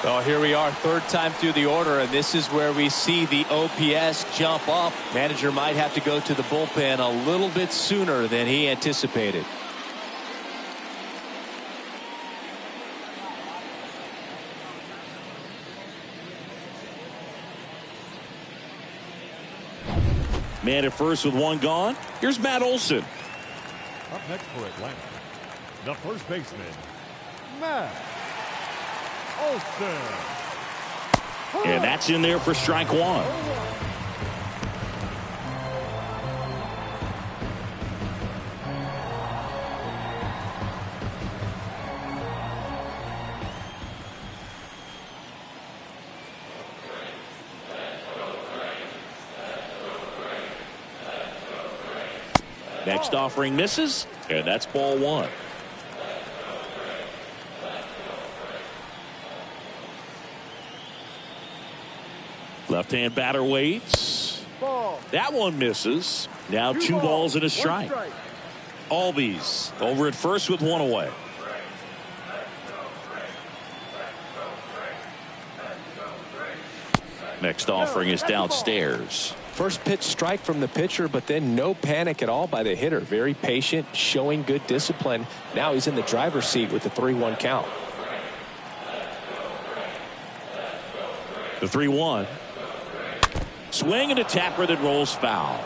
Well, here we are, third time through the order, and this is where we see the OPS jump up. Manager might have to go to the bullpen a little bit sooner than he anticipated. Man at first with one gone. Here's Matt Olson. Up next for Atlanta, the first baseman, Matt Olson. And that's in there for strike 1. Next offering misses, and that's ball 1. Left-hand batter waits. Ball. That one misses. Now 2 balls and a strike. Albies over at first with one away. Next offering is downstairs. First pitch strike from the pitcher, but then no panic at all by the hitter. Very patient, showing good discipline. Now he's in the driver's seat with the 3-1 count. The 3-1. Swing and a tapper that rolls foul.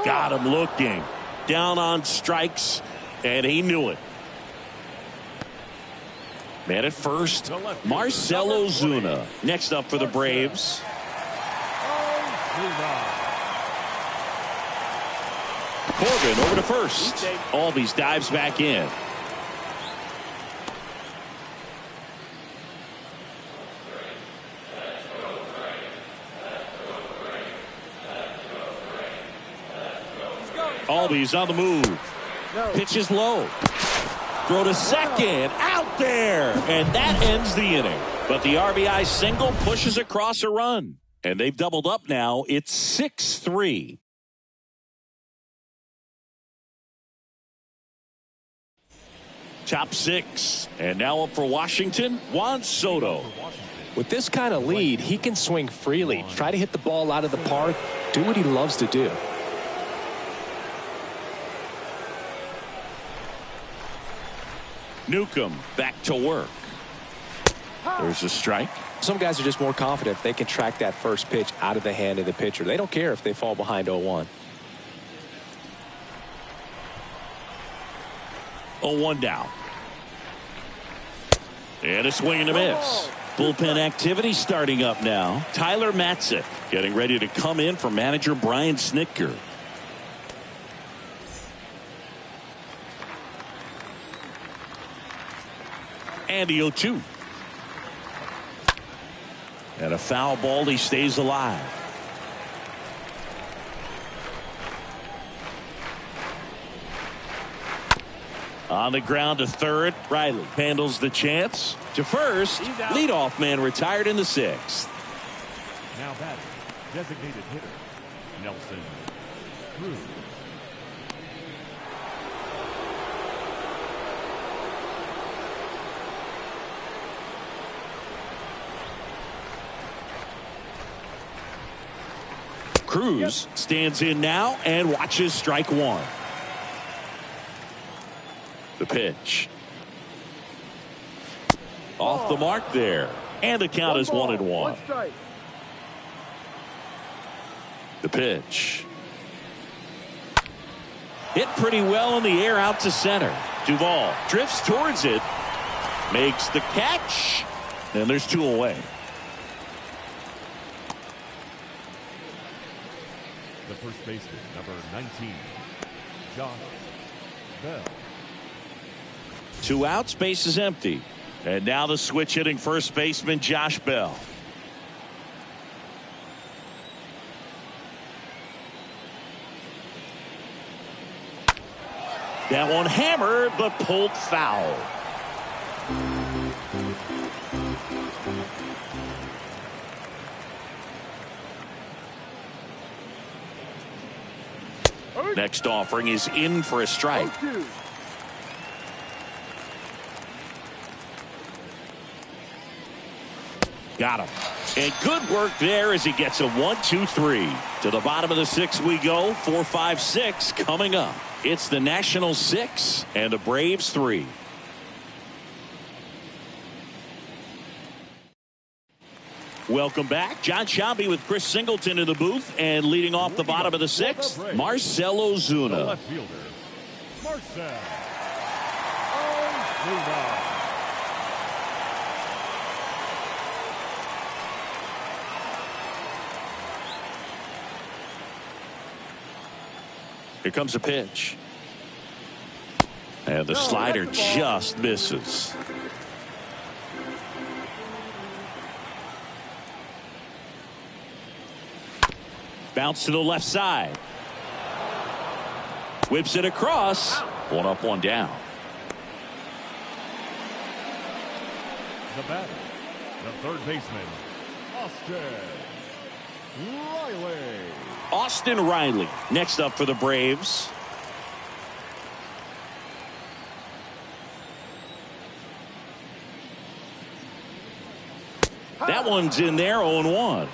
Got him looking. Down on strikes, and he knew it. Man at first, Marcell Ozuna. Next up for the Braves. Corbin over to first. Albies dives back in. Albies on the move. No. Pitch is low. Throw to second. Out there. And that ends the inning. But the RBI single pushes across a run. And they've doubled up now. It's 6-3. Top six. And now up for Washington, Juan Soto. With this kind of lead, he can swing freely, try to hit the ball out of the park, do what he loves to do. Newcomb back to work. There's a strike. Some guys are just more confident if they can track that first pitch out of the hand of the pitcher. They don't care if they fall behind 0-1. 0-1 down. And a swing and a miss. Bullpen activity starting up now. Tyler Matzik getting ready to come in for manager Brian Snitker. And the 0-2. And a foul ball. He stays alive. On the ground to third. Riley handles the chance. To first. Leadoff man retired in the sixth. Now batting, designated hitter, Nelson Cruz. Cruz stands in now and watches strike one. The pitch. Off the mark there. And the count is 1-1. The pitch. Hit pretty well in the air out to center. Duvall drifts towards it. Makes the catch. And there's two away. The first baseman, number 19, Josh Bell. Two outs, base is empty. And now the switch hitting first baseman Josh Bell. That one hammered but pulled foul. Next offering is in for a strike. Got him. And good work there as he gets a 1-2-3. To the bottom of the sixth we go. 4-5-6 coming up. It's the Nationals 6 and the Braves 3. Welcome back. John Shelby with Chris Singleton in the booth, and leading off the bottom of the sixth, Marcell Ozuna. The left fielder, Marcell Ozuna. Here comes a pitch. And the slider just misses. Bounce to the left side. Whips it across. One up, one down. The batter, the third baseman, Austin Riley. Austin Riley next up for the Braves. That one's in there, 0-1.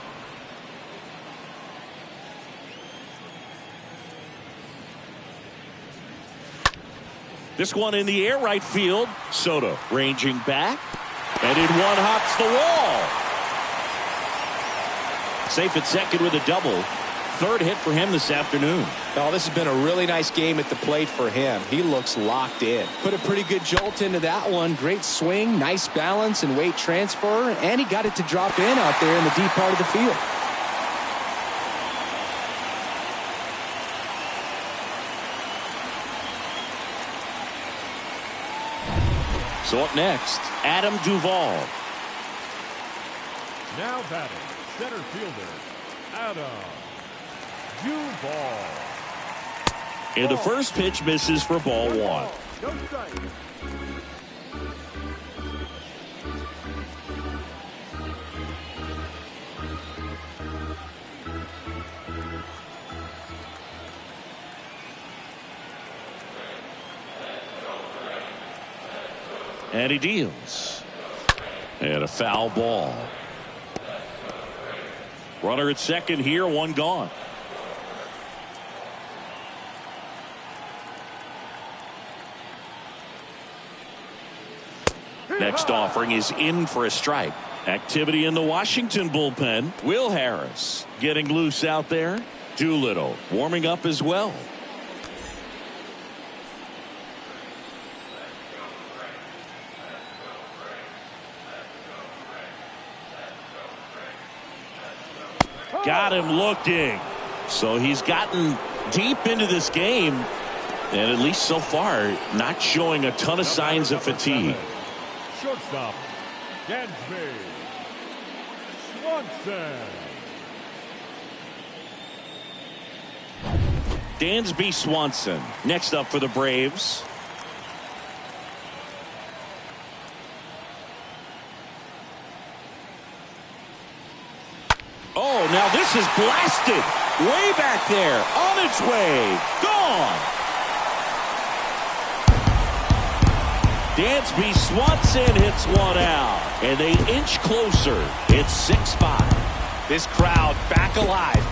This one in the air, right field. Soto ranging back. And in one hops the wall. Safe at second with a double. Third hit for him this afternoon. Oh, this has been a really nice game at the plate for him. He looks locked in. Put a pretty good jolt into that one. Great swing, nice balance and weight transfer. And he got it to drop in out there in the deep part of the field. So up next, Adam Duvall. Now batting, center fielder, Adam Duvall. And the first pitch misses for ball one. No strike. And he deals. And a foul ball. Runner at second here, one gone. Next offering is in for a strike. Activity in the Washington bullpen. Will Harris getting loose out there. Doolittle warming up as well. Got him looking. So he's gotten deep into this game, and at least so far not showing a ton of signs of fatigue. Shortstop, Dansby Swanson. Dansby Swanson next up for the Braves. Oh, now this is blasted. Way back there. On its way. Gone. Dansby Swanson hits one out. And they inch closer. It's 6-5. This crowd back alive.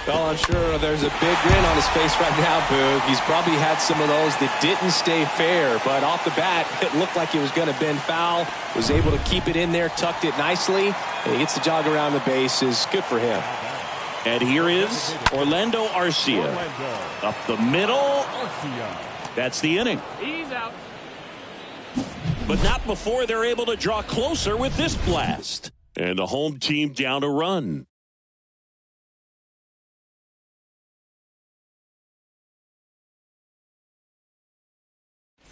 Well, I'm sure there's a big grin on his face right now, Boog. He's probably had some of those that didn't stay fair, but off the bat, it looked like it was going to bend foul. Was able to keep it in there, tucked it nicely, and he gets the jog around the bases. Good for him. And here is Orlando Arcia. Up the middle. That's the inning. He's out. But not before they're able to draw closer with this blast. And the home team down a run.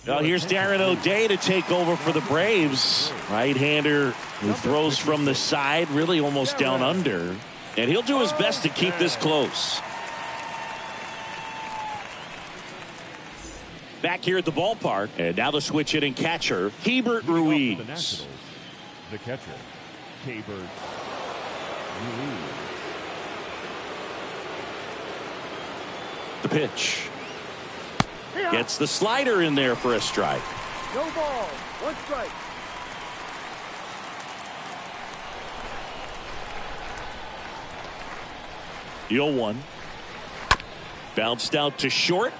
Now here's Darren O'Day to take over for the Braves. Right-hander who throws from the side, really almost down under. And he'll do his best to keep this close. Back here at the ballpark. And now the switch hitting catcher, Hebert Ruiz. The Nationals, the catcher, Hebert Ruiz. The pitch. Gets the slider in there for a strike. No ball. One strike. The 0-1. Bounced out to short.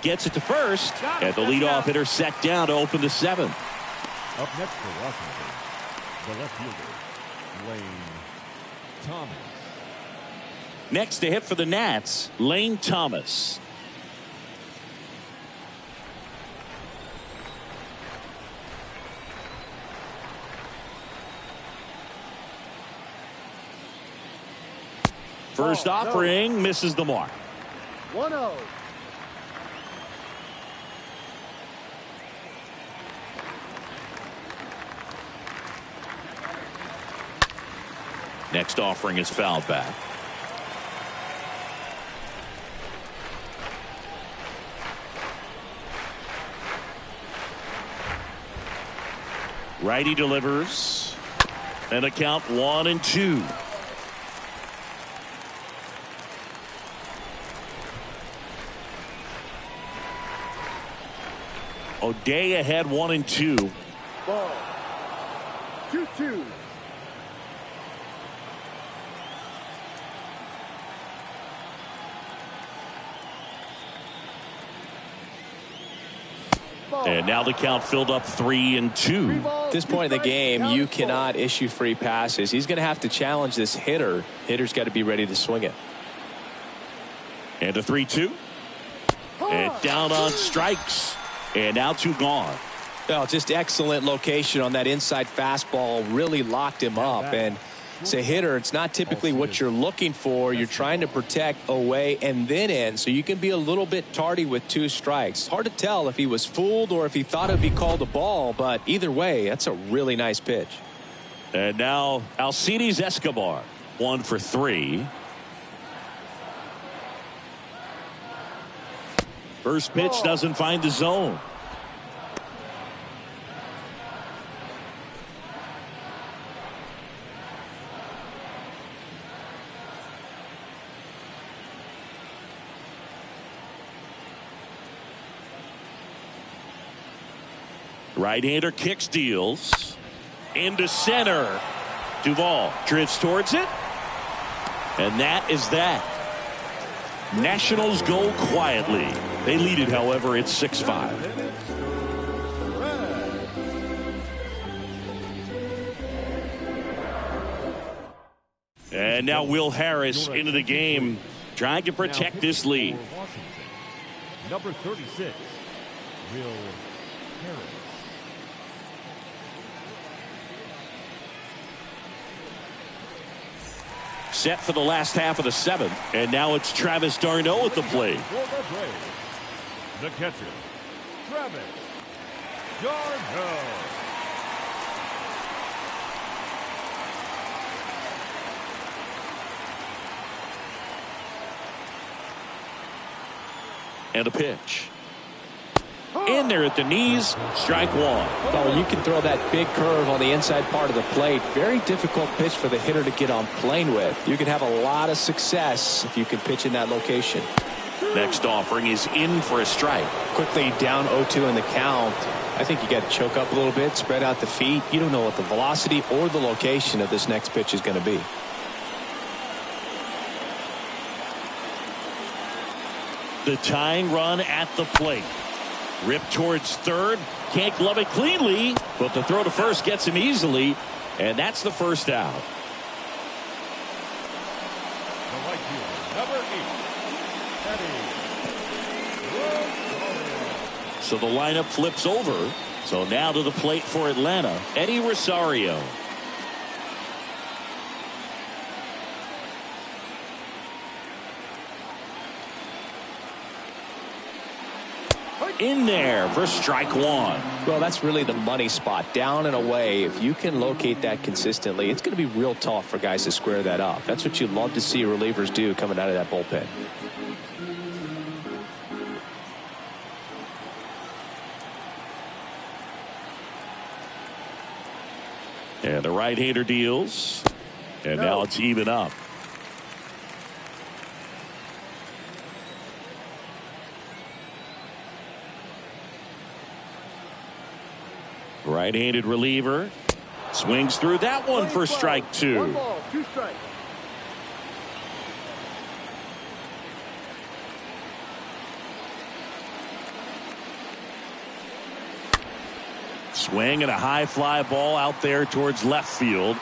Gets it to first. And the leadoff hitter set down to open the 7th. Up next for Washington, the left fielder, Lane Thomas. Next to hit for the Nats, Lane Thomas. First offering misses the mark. 1-0. Next offering is fouled back. Righty delivers. And a count 1-2. O'Day ahead 1-2. Ball. 2-2. And now the count filled up 3-2. At this point in the game, you cannot issue free passes. He's going to have to challenge this hitter. Hitter's got to be ready to swing it. And a 3-2. And down on strikes. And now 2 gone. Well, just excellent location on that inside fastball. Really locked him up. And As a hitter, it's not typically what you're looking for. You're trying to protect away and then in, so you can be a little bit tardy with 2 strikes. Hard to tell if he was fooled or if he thought it would be called a ball, but either way, that's a really nice pitch. And now Alcides Escobar, 1 for 3. First pitch doesn't find the zone. Right-hander kicks, deals into center. Duvall drifts towards it, and that is that. Nationals go quietly. They lead it, however, it's 6-5. And now Will Harris into the game, trying to protect this lead. Number 36, Will Harris. Set for the last half of the 7th, and now it's Travis d'Arnaud at the plate. The catcher, Travis d'Arnaud. And a pitch. In there at the knees, strike 1. Well, you can throw that big curve on the inside part of the plate. Very difficult pitch for the hitter to get on plane with. You can have a lot of success if you can pitch in that location. Next offering is in for a strike. Quickly down 0-2 in the count. I think you got to choke up a little bit, spread out the feet. You don't know what the velocity or the location of this next pitch is going to be. The tying run at the plate. Rip towards third. Can't glove it cleanly, but the throw to first gets him easily, and that's the first out. The right fielder, number 8, Eddie. So the lineup flips over. So now to the plate for Atlanta, Eddie Rosario. In there for strike 1. Well, that's really the money spot, down and away. If you can locate that consistently, it's going to be real tough for guys to square that up. That's what you love to see relievers do coming out of that bullpen. And the right-hander deals, and now it's even up. Right-handed reliever swings through that one for strike 2. 1 ball, 2 strikes. Swing and a high fly ball out there towards left field.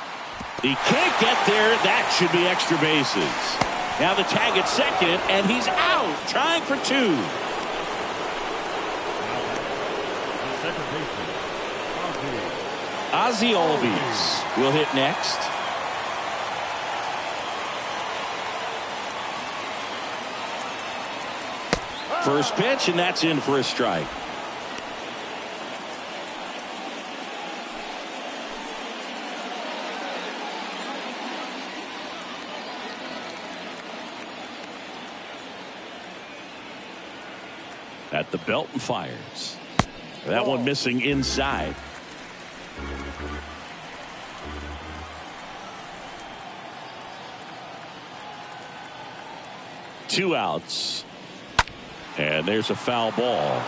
He can't get there. That should be extra bases. Now the tag at second, and he's out, trying for 2. Second baseman, Ozzie Albies will hit next. First pitch, and that's in for a strike. At the belt and fires. That one missing inside. Two outs. And there's a foul ball.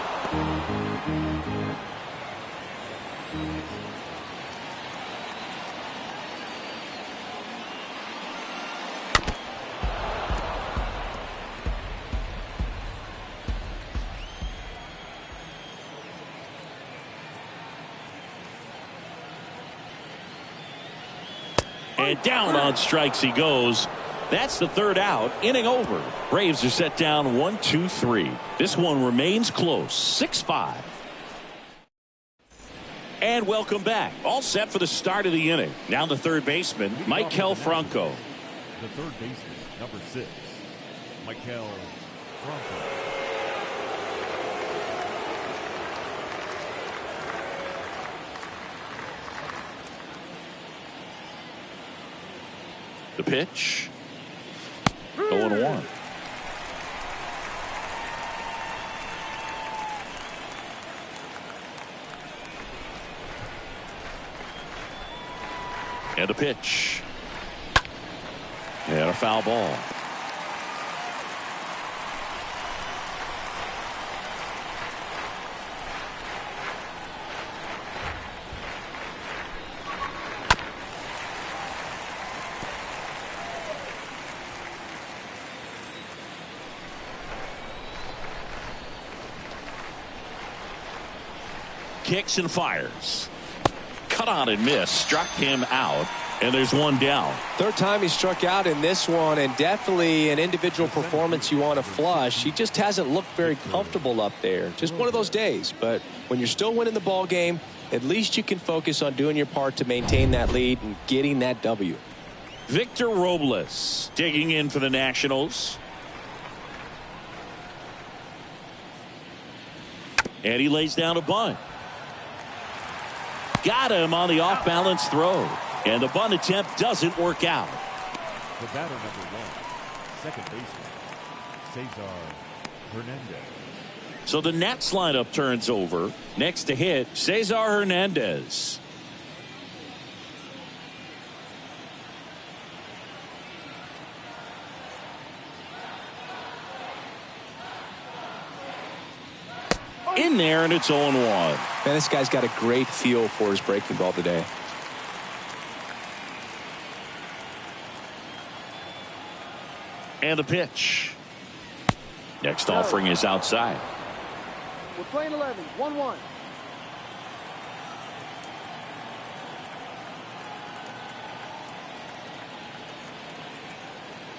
And down on strikes he goes. That's the third out. Inning over. Braves are set down 1-2-3. This one remains close. 6-5. And welcome back. All set for the start of the inning. Now the third baseman, Michael Franco. The third baseman, number 6, Michael Franco. The pitch. 0-1. And a pitch. And a foul ball. Kicks and fires. Cut on and miss. Struck him out. And there's one down. Third time he struck out in this one, and definitely an individual performance you want to flush. He just hasn't looked very comfortable up there. Just one of those days. But when you're still winning the ball game, at least you can focus on doing your part to maintain that lead and getting that W. Victor Robles digging in for the Nationals. And he lays down a bunt. Got him on the off-balance throw. And the bunt attempt doesn't work out. The batter, number 1, second baseman, Cesar Hernandez. So the Nats lineup turns over. Next to hit, Cesar Hernandez. In there, and it's 0-1. Man, this guy's got a great feel for his breaking ball today. And the pitch. Next offering is outside. We're playing 11, 1-1.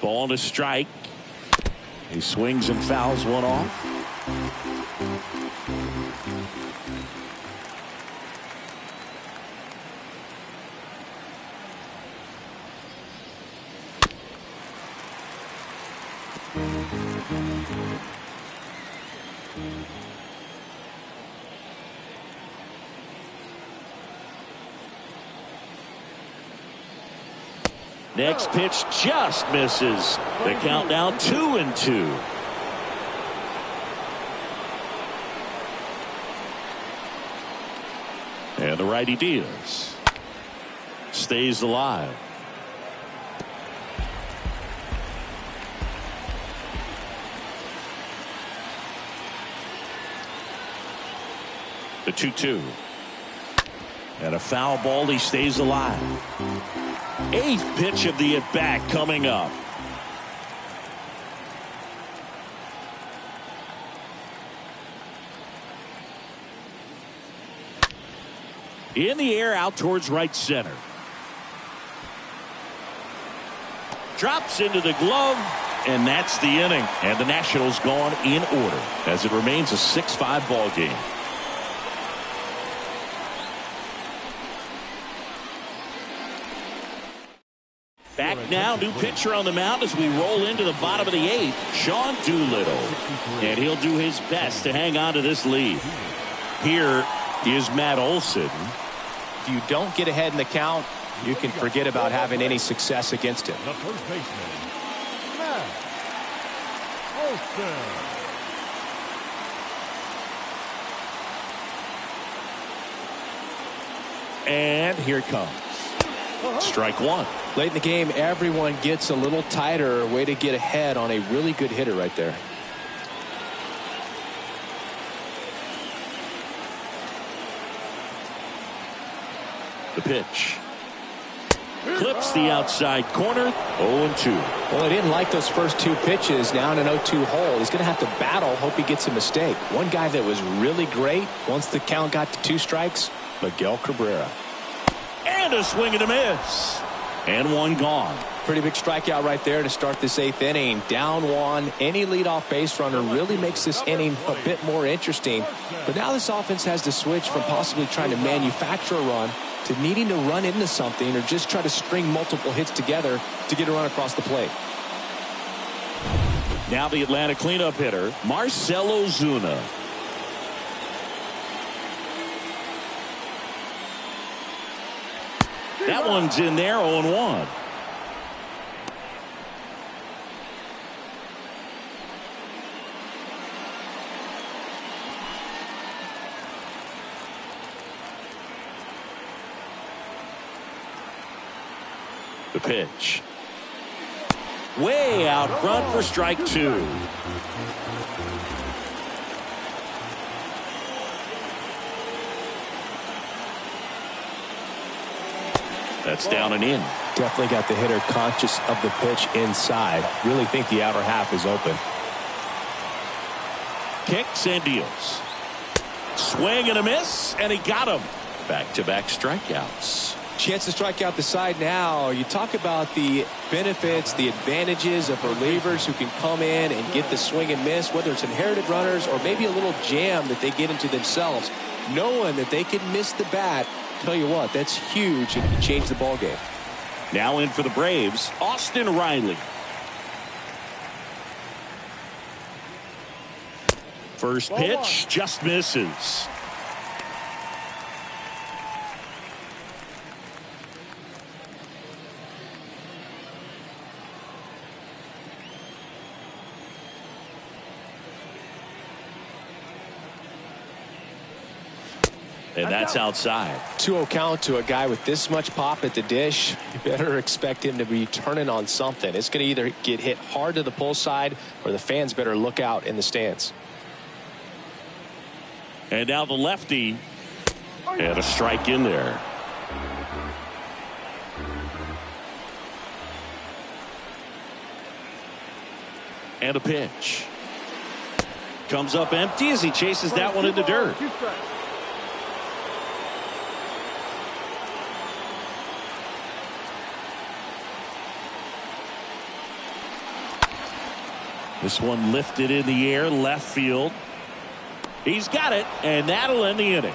Ball to strike. He swings and fouls one off. Next pitch just misses. The count now 2-2. And the righty deals. Stays alive. The 2-2. And a foul ball. He stays alive. 8th pitch of the at-bat coming up. In the air out towards right center. Drops into the glove, and that's the inning. And the Nationals gone in order as it remains a 6-5 ball game. Back now, new pitcher on the mound as we roll into the bottom of the 8th, Sean Doolittle. And he'll do his best to hang on to this lead. Here is Matt Olson. If you don't get ahead in the count, you can forget about having any success against him. The first baseman, Matt Olson. And here it comes. Strike one. Late in the game, everyone gets a little tighter. Way to get ahead on a really good hitter right there. The pitch. Clips the outside corner. 0-2. Well, I didn't like those first 2 pitches. Now in an 0-2 hole. He's going to have to battle. Hope he gets a mistake. One guy that was really great once the count got to 2 strikes, Miguel Cabrera. And a swing and a miss. And one gone. Pretty big strikeout right there to start this 8th inning. Down one. Any leadoff base runner really makes this inning a bit more interesting. But now this offense has to switch from possibly trying to manufacture a run to needing to run into something or just try to string multiple hits together to get a run across the plate. Now the Atlanta cleanup hitter, Marcell Ozuna. That one's in there, 0-1. The pitch. Way out front for strike 2. That's down and in. Definitely got the hitter conscious of the pitch inside. Really think the outer half is open. Kicks and deals. Swing and a miss, and he got him. Back-to-back strikeouts. Chance to strike out the side now. You talk about the benefits, the advantages of relievers who can come in and get the swing and miss, whether it's inherited runners or maybe a little jam that they get into themselves. Knowing that they can miss the bat, tell you what, that's huge and can change the ball game. Now in for the Braves, Austin Riley. First pitch just misses. And that's outside. 2-0 count to a guy with this much pop at the dish. You better expect him to be turning on something. It's going to either get hit hard to the pull side or the fans better look out in the stands. And now the lefty. And a strike in there. And a pitch. Comes up empty as he chases that one in the dirt. This one lifted in the air, left field. He's got it, and that'll end the inning.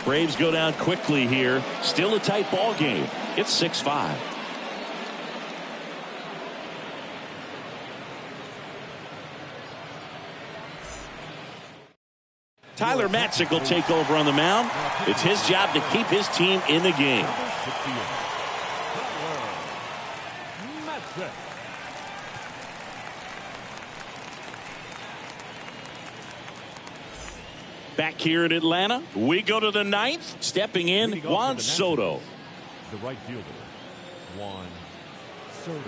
Braves go down quickly here. Still a tight ball game. It's 6-5. Tyler Matzik will take over on the mound. It's his job to keep his team in the game. Back here in Atlanta, we go to the 9th. Stepping in, Juan Soto. The right fielder, Juan Soto.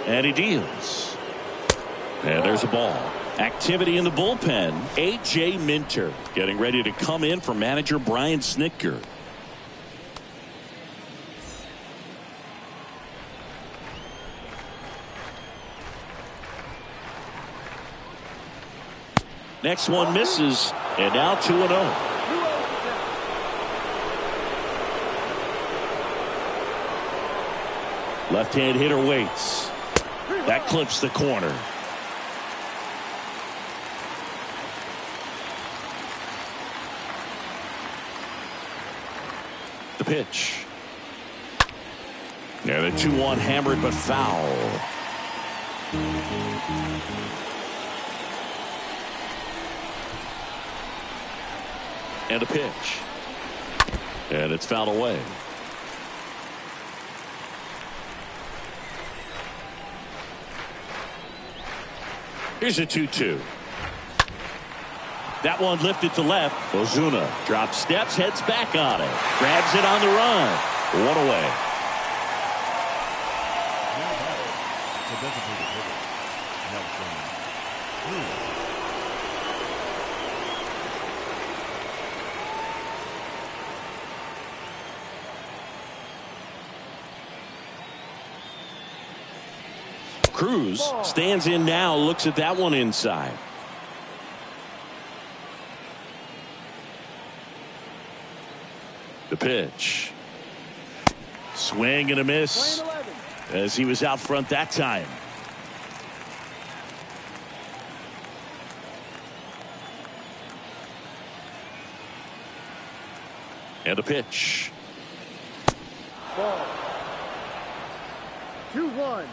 And he deals. And there's a ball. Activity in the bullpen. A.J. Minter getting ready to come in for manager Brian Snitker. Next one misses, and now 2-0. Left-hand hitter waits. That clips the corner. The pitch. Yeah, the 2-1 hammered but foul. And a pitch. And it's fouled away. Here's a 2-2. That one lifted to left. Ozuna drops steps, heads back on it. Grabs it on the run. One away. Cruz stands in now, looks at that one inside. The pitch. Swing and a miss as he was out front that time. And a pitch. Ball. 2-1.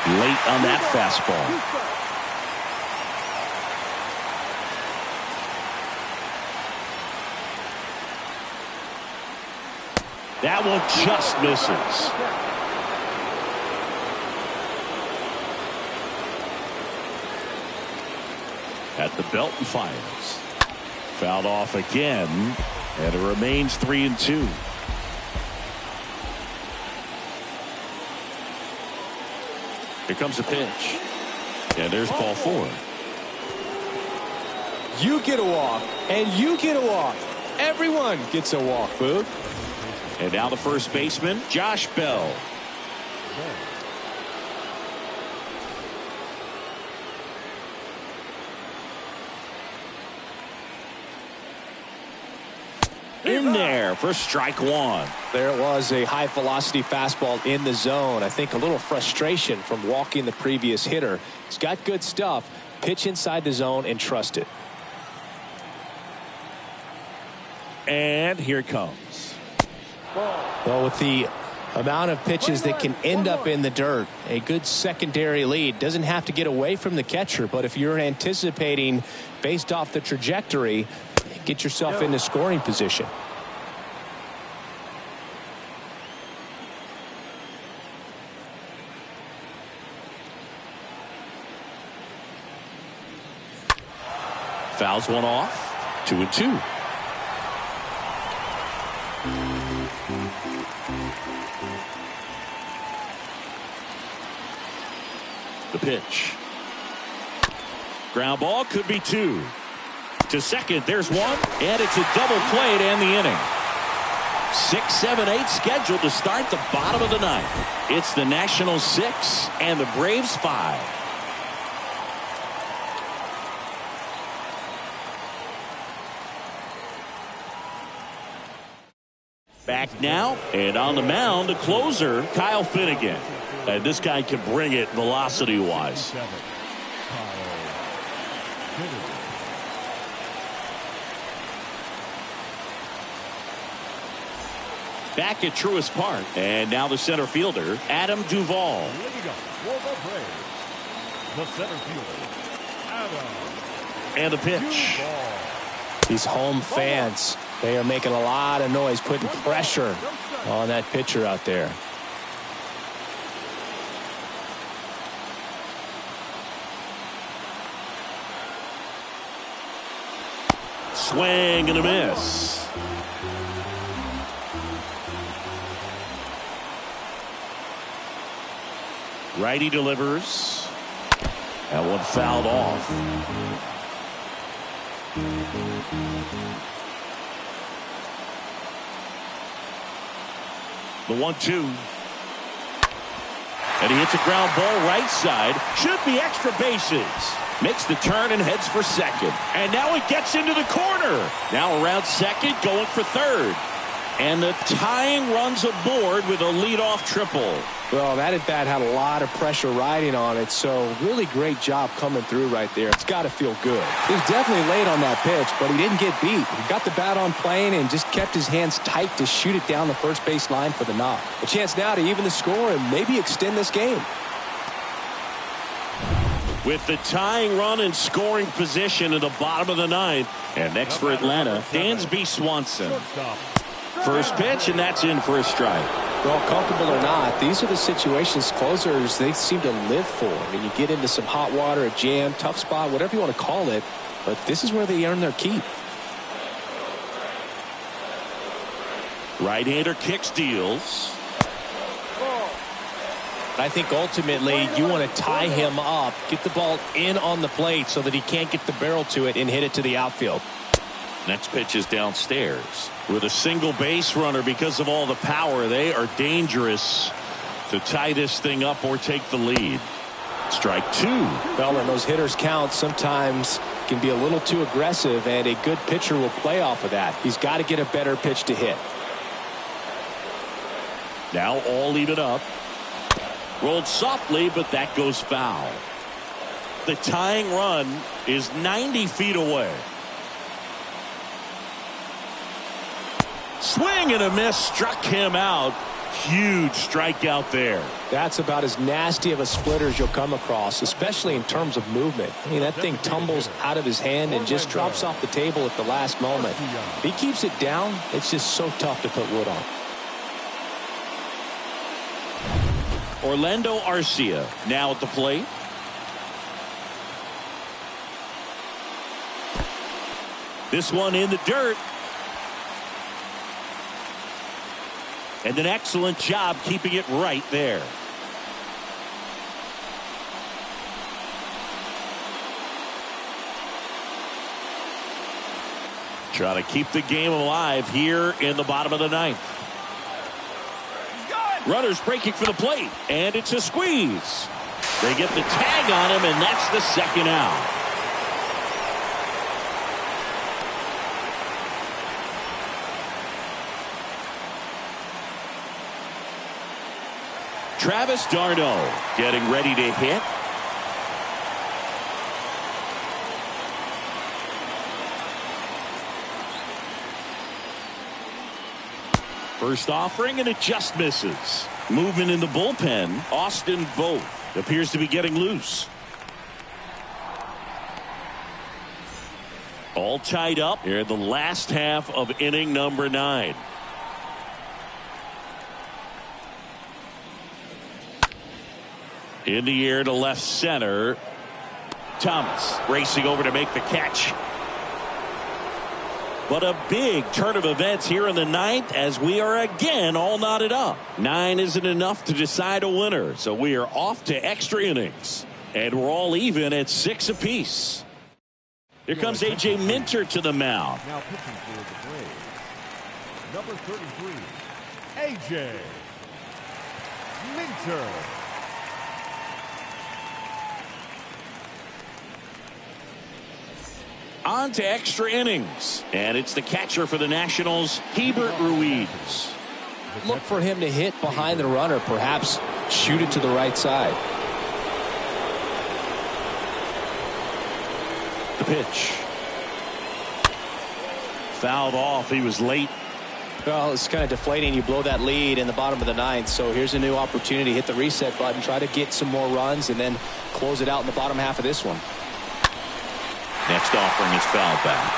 Late on that fastball. That one just misses. At the belt and fires. Fouled off again, and it remains 3-2. Here comes a pitch. And there's ball 4. You get a walk, and you get a walk. Everyone gets a walk, Boog. And now the first baseman, Josh Bell. In there for strike 1. There it was, a high velocity fastball in the zone. I think a little frustration from walking the previous hitter. He's got good stuff. Pitch inside the zone and trust it. And here it comes. Well, with the amount of pitches that can end up in the dirt, a good secondary lead. Doesn't have to get away from the catcher, but if you're anticipating based off the trajectory, get yourself into scoring position. Fouls one off. 2-2. The pitch. Ground ball, could be 2. To second, there's 1, and it's a double play to end the inning. 6, 7, 8 scheduled to start the bottom of the 9th. It's the Nationals 6 and the Braves 5. Back now, and on the mound, the closer, Kyle Finnegan. And this guy can bring it velocity-wise. Back at Truist Park, and now the center fielder, Adam Duvall. The center fielder, Adam. And the pitch. These home fans, they are making a lot of noise, putting pressure on that pitcher out there. Swing and a miss. Righty delivers. That one fouled off. The 1-2. And he hits a ground ball right side. Should be extra bases. Makes the turn and heads for second. And now it gets into the corner. Now around second, going for third. And the tying runs aboard with a leadoff triple. Well, that at bat had a lot of pressure riding on it, so really great job coming through right there. It's got to feel good. He was definitely late on that pitch, but he didn't get beat. He got the bat on plane and just kept his hands tight to shoot it down the first base line for the knock. A chance now to even the score and maybe extend this game. With the tying run in scoring position in the bottom of the 9th. And next for Atlanta, Dansby Swanson. First pitch, and that's in for a strike. Well, comfortable or not, these are the situations closers they seem to live for. I mean, you get into some hot water, a jam, tough spot, whatever you want to call it, but this is where they earn their keep. Right-hander kicks, deals. I think ultimately you want to tie him up, get the ball in on the plate so that he can't get the barrel to it and hit it to the outfield. Next pitch is downstairs. With a single base runner, because of all the power, they are dangerous to tie this thing up or take the lead. Strike 2. Well, when those hitters count, sometimes can be a little too aggressive, and a good pitcher will play off of that. He's got to get a better pitch to hit. Now all even up. Rolled softly, but that goes foul. The tying run is 90 feet away. Swing and a miss, struck him out. Huge strikeout there. That's about as nasty of a splitter as you'll come across, especially in terms of movement. I mean, that thing tumbles out of his hand and just drops off the table at the last moment. If he keeps it down, it's just so tough to put wood on. Orlando Arcia now at the plate. This one in the dirt. And an excellent job keeping it right there. Trying to keep the game alive here in the bottom of the ninth. Runners breaking for the plate, and it's a squeeze. They get the tag on him, and that's the second out. Travis d'Arnaud getting ready to hit. First offering, and it just misses. Movement in the bullpen. Austin Vogt appears to be getting loose. All tied up here in the last half of inning number 9. In the air to left center. Thomas racing over to make the catch. But a big turn of events here in the 9th as we are again all knotted up. 9 isn't enough to decide a winner, so we are off to extra innings. And we're all even at 6 apiece. Here comes A.J. Minter to the mound. Now pitching for the Braves, number 33, A.J. Minter. On to extra innings. And it's the catcher for the Nationals, Hebert Ruiz. Look for him to hit behind the runner, perhaps shoot it to the right side. The pitch. Fouled off. He was late. Well, it's kind of deflating. You blow that lead in the bottom of the 9th. So here's a new opportunity. Hit the reset button. Try to get some more runs and then close it out in the bottom half of this one. Next offering is fouled back.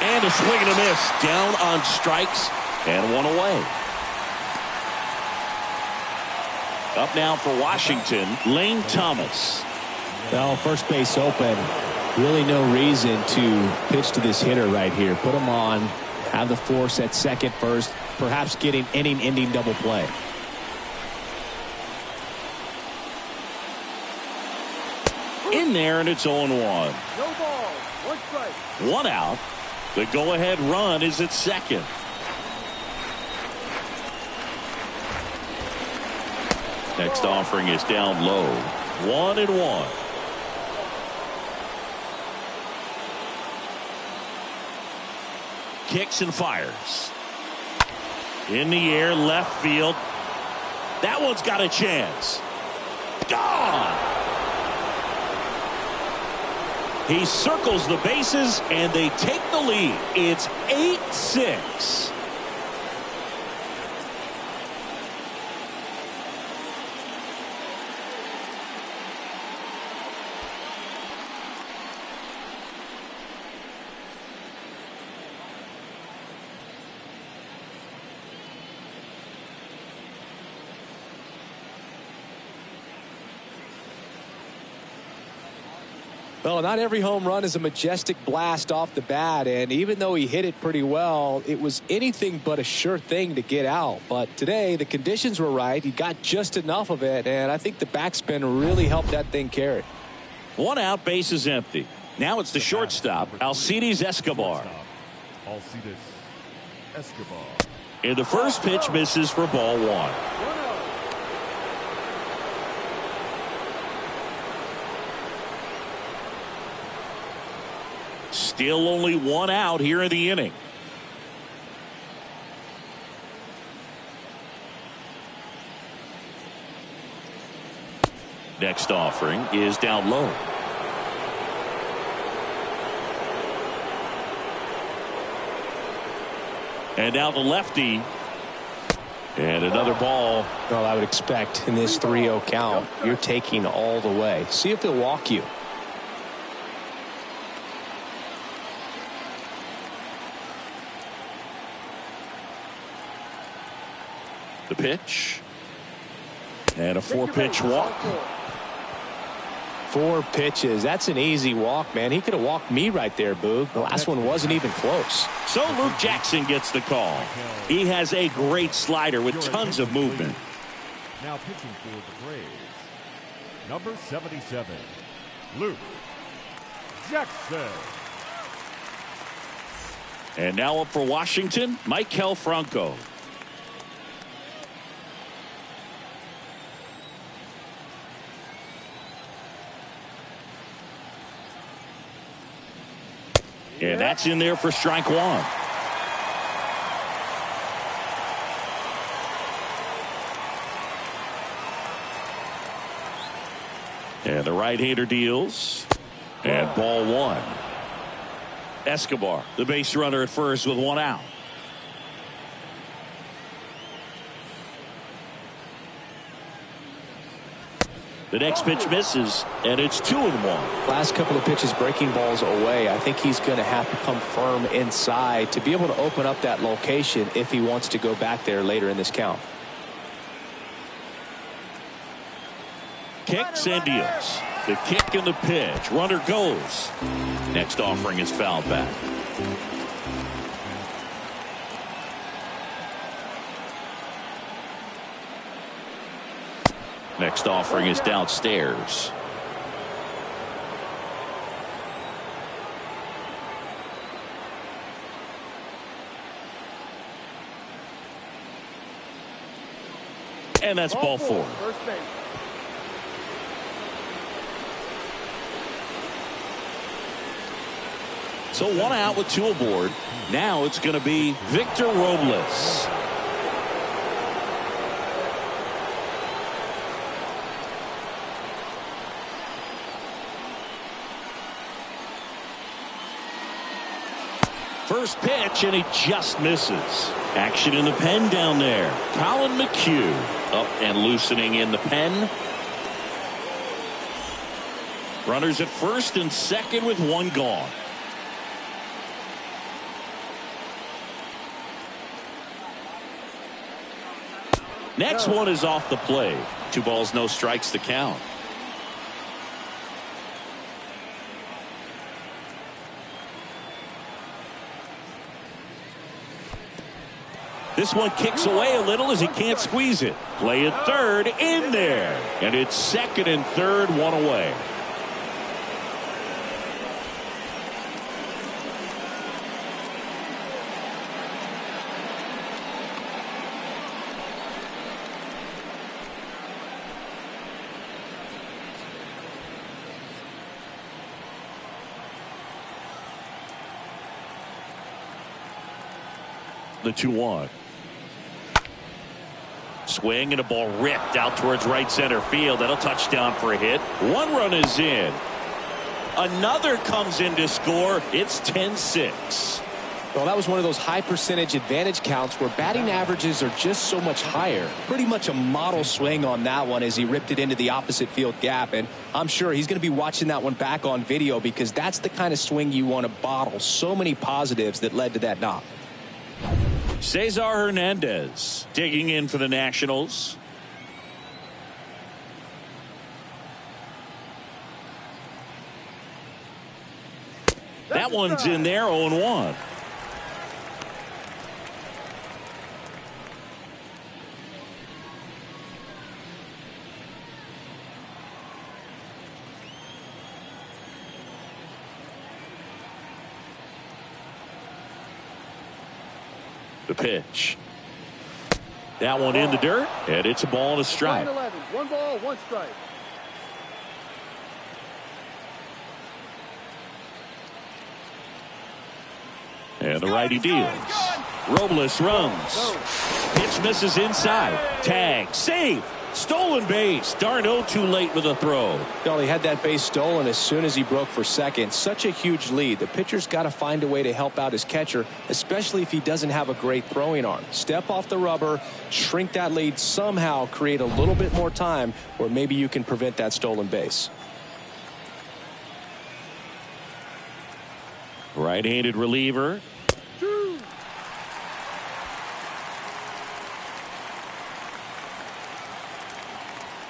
And a swing and a miss. Down on strikes and one away. Up now for Washington, Lane Thomas. Well, first base open. Really no reason to pitch to this hitter right here. Put him on. Have the force at second first. Perhaps getting inning-ending double play. In there, and it's 0-1. No ball. 1 strike. 1 out. The go-ahead run is at second. Next offering is down low. 1-1. Kicks and fires. In the air, left field. That one's got a chance. Gone! He circles the bases, and they take the lead. It's 8-6. Well, not every home run is a majestic blast off the bat, and even though he hit it pretty well, it was anything but a sure thing to get out. But today, the conditions were right. He got just enough of it, and I think the backspin really helped that thing carry. 1 out, base is empty. Now it's the shortstop, Alcides Escobar. Alcides Escobar. And the first pitch misses for ball 1. Still only 1 out here in the inning. Next offering is down low. And now the lefty. And another ball. Well, I would expect in this 3-0 count, you're taking all the way. See if they'll walk you. The pitch. And a 4-pitch walk. 4 pitches. That's an easy walk, man. He could have walked me right there, Boog. The last one wasn't even close. So Luke Jackson gets the call. He has a great slider with tons of movement. Now pitching for the Braves, number 77, Luke Jackson. And now up for Washington, Maikel Franco. And that's in there for strike 1. And the right-hander deals. And ball 1. Escobar, the base runner at first with 1 out. The next pitch misses, and it's 2-1. Last couple of pitches breaking balls away. I think he's going to have to come firm inside to be able to open up that location if he wants to go back there later in this count. Kicks and deals. The kick and the pitch. Runner goes. Next offering is fouled back. Next offering is downstairs. And that's ball 4. First base. So 1 out with 2 aboard. Now it's going to be Victor Robles. First pitch, and he just misses. Action in the pen down there. Colin McHugh up and loosening in the pen. Runners at first and second with 1 gone. Next one is off the plate. 2 balls, no strikes to count. This one kicks away a little as he can't squeeze it. Play at third, in there. And it's second and third, 1 away. The 2-1. Swing and a ball ripped out towards right center field. That'll touchdown for a hit. 1 run is in. Another comes in to score. It's 10-6. Well, that was one of those high percentage advantage counts where batting averages are just so much higher. Pretty much a model swing on that one as he ripped it into the opposite field gap. And I'm sure he's going to be watching that one back on video because that's the kind of swing you want to bottle. So many positives that led to that knock. Cesar Hernandez digging in for the Nationals. That one's in there, 0-1. The pitch. That one in the dirt, and it's a ball and a strike. 11, 1 ball, 1 strike. And the righty deals. Robles runs. Pitch misses inside. Tag. Save. Stolen base. Darno too late with a throw. Well, he had that base stolen as soon as he broke for second. Such a huge lead. The pitcher's got to find a way to help out his catcher, especially if he doesn't have a great throwing arm. Step off the rubber, shrink that lead, somehow create a little bit more time where maybe you can prevent that stolen base. Right-handed reliever.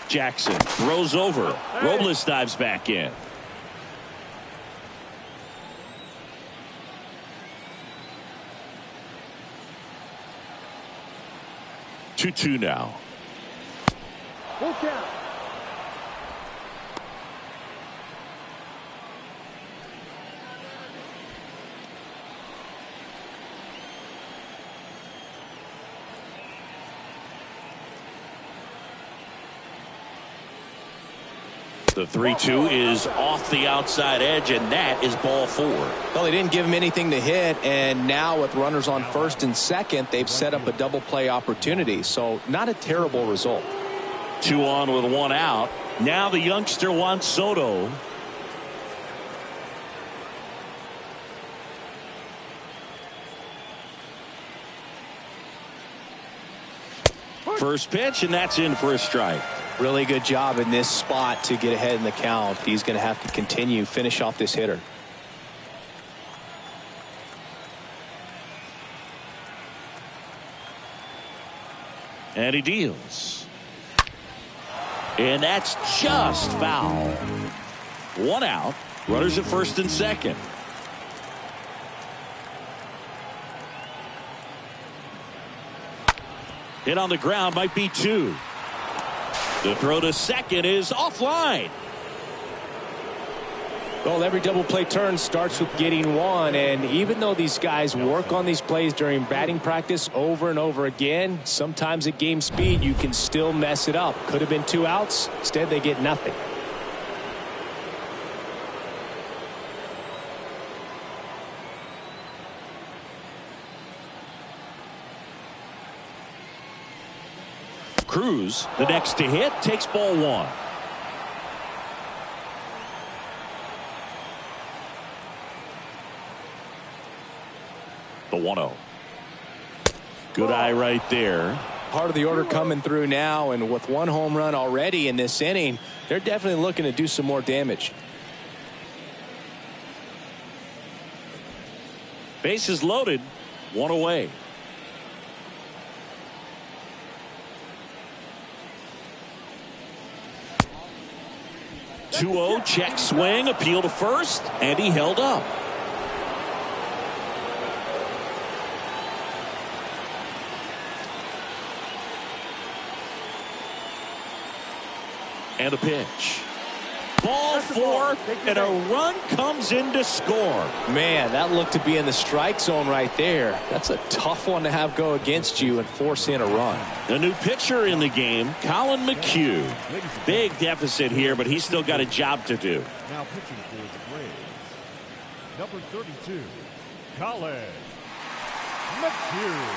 Jackson throws over. Robles dives back in. 2-2 now. Full count. The 3-2 is off the outside edge, and that is ball 4. Well, they didn't give him anything to hit, and now with runners on first and second, they've set up a double play opportunity. So not a terrible result. 2 on with 1 out. Now the youngster Juan Soto. First pitch, and that's in for a strike. Really good job in this spot to get ahead in the count. He's going to have to continue, finish off this hitter. And he deals. And that's just foul. 1 out. Runners at first and second. Hit on the ground, might be 2. The throw to second is offline. Well, every double play turn starts with getting 1, and even though these guys work on these plays during batting practice over and over again, sometimes at game speed you can still mess it up. Could have been 2 outs. Instead they get nothing. Cruz, the next to hit, takes ball 1. The 1-0. Good eye right there. Part of the order coming through now, and with 1 home run already in this inning, they're definitely looking to do some more damage. Bases loaded, 1 away. 2-0, check swing, appeal to first, and he held up. And a pitch. Ball 4, and a run comes in to score. Man, that looked to be in the strike zone right there. That's a tough one to have go against you and force in a run. The new pitcher in the game, Colin McHugh. Big deficit here, but he's still got a job to do. Now pitching for the Braves, number 32, Colin McHugh.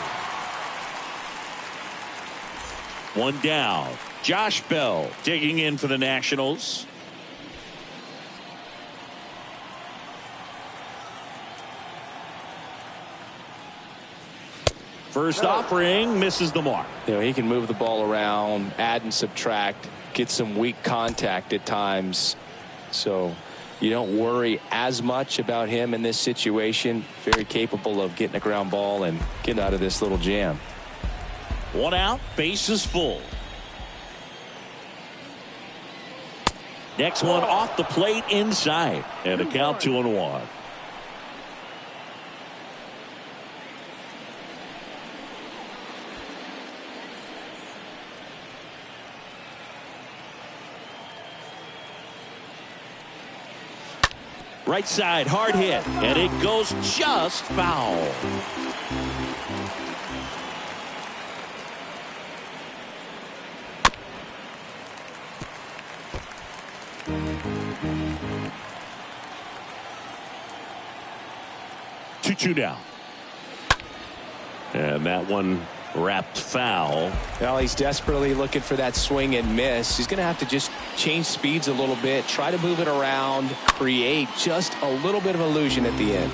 1 down. Josh Bell digging in for the Nationals. First offering misses the mark. You know, he can move the ball around, add and subtract, get some weak contact at times. So you don't worry as much about him in this situation. Very capable of getting a ground ball and getting out of this little jam. 1 out, bases full. Next one off the plate inside, and a count 2-1. Right side, hard hit, and it goes just foul. 2 down. And that one wrapped foul. Well, he's desperately looking for that swing and miss. He's going to have to just change speeds a little bit, try to move it around, create just a little bit of illusion at the end.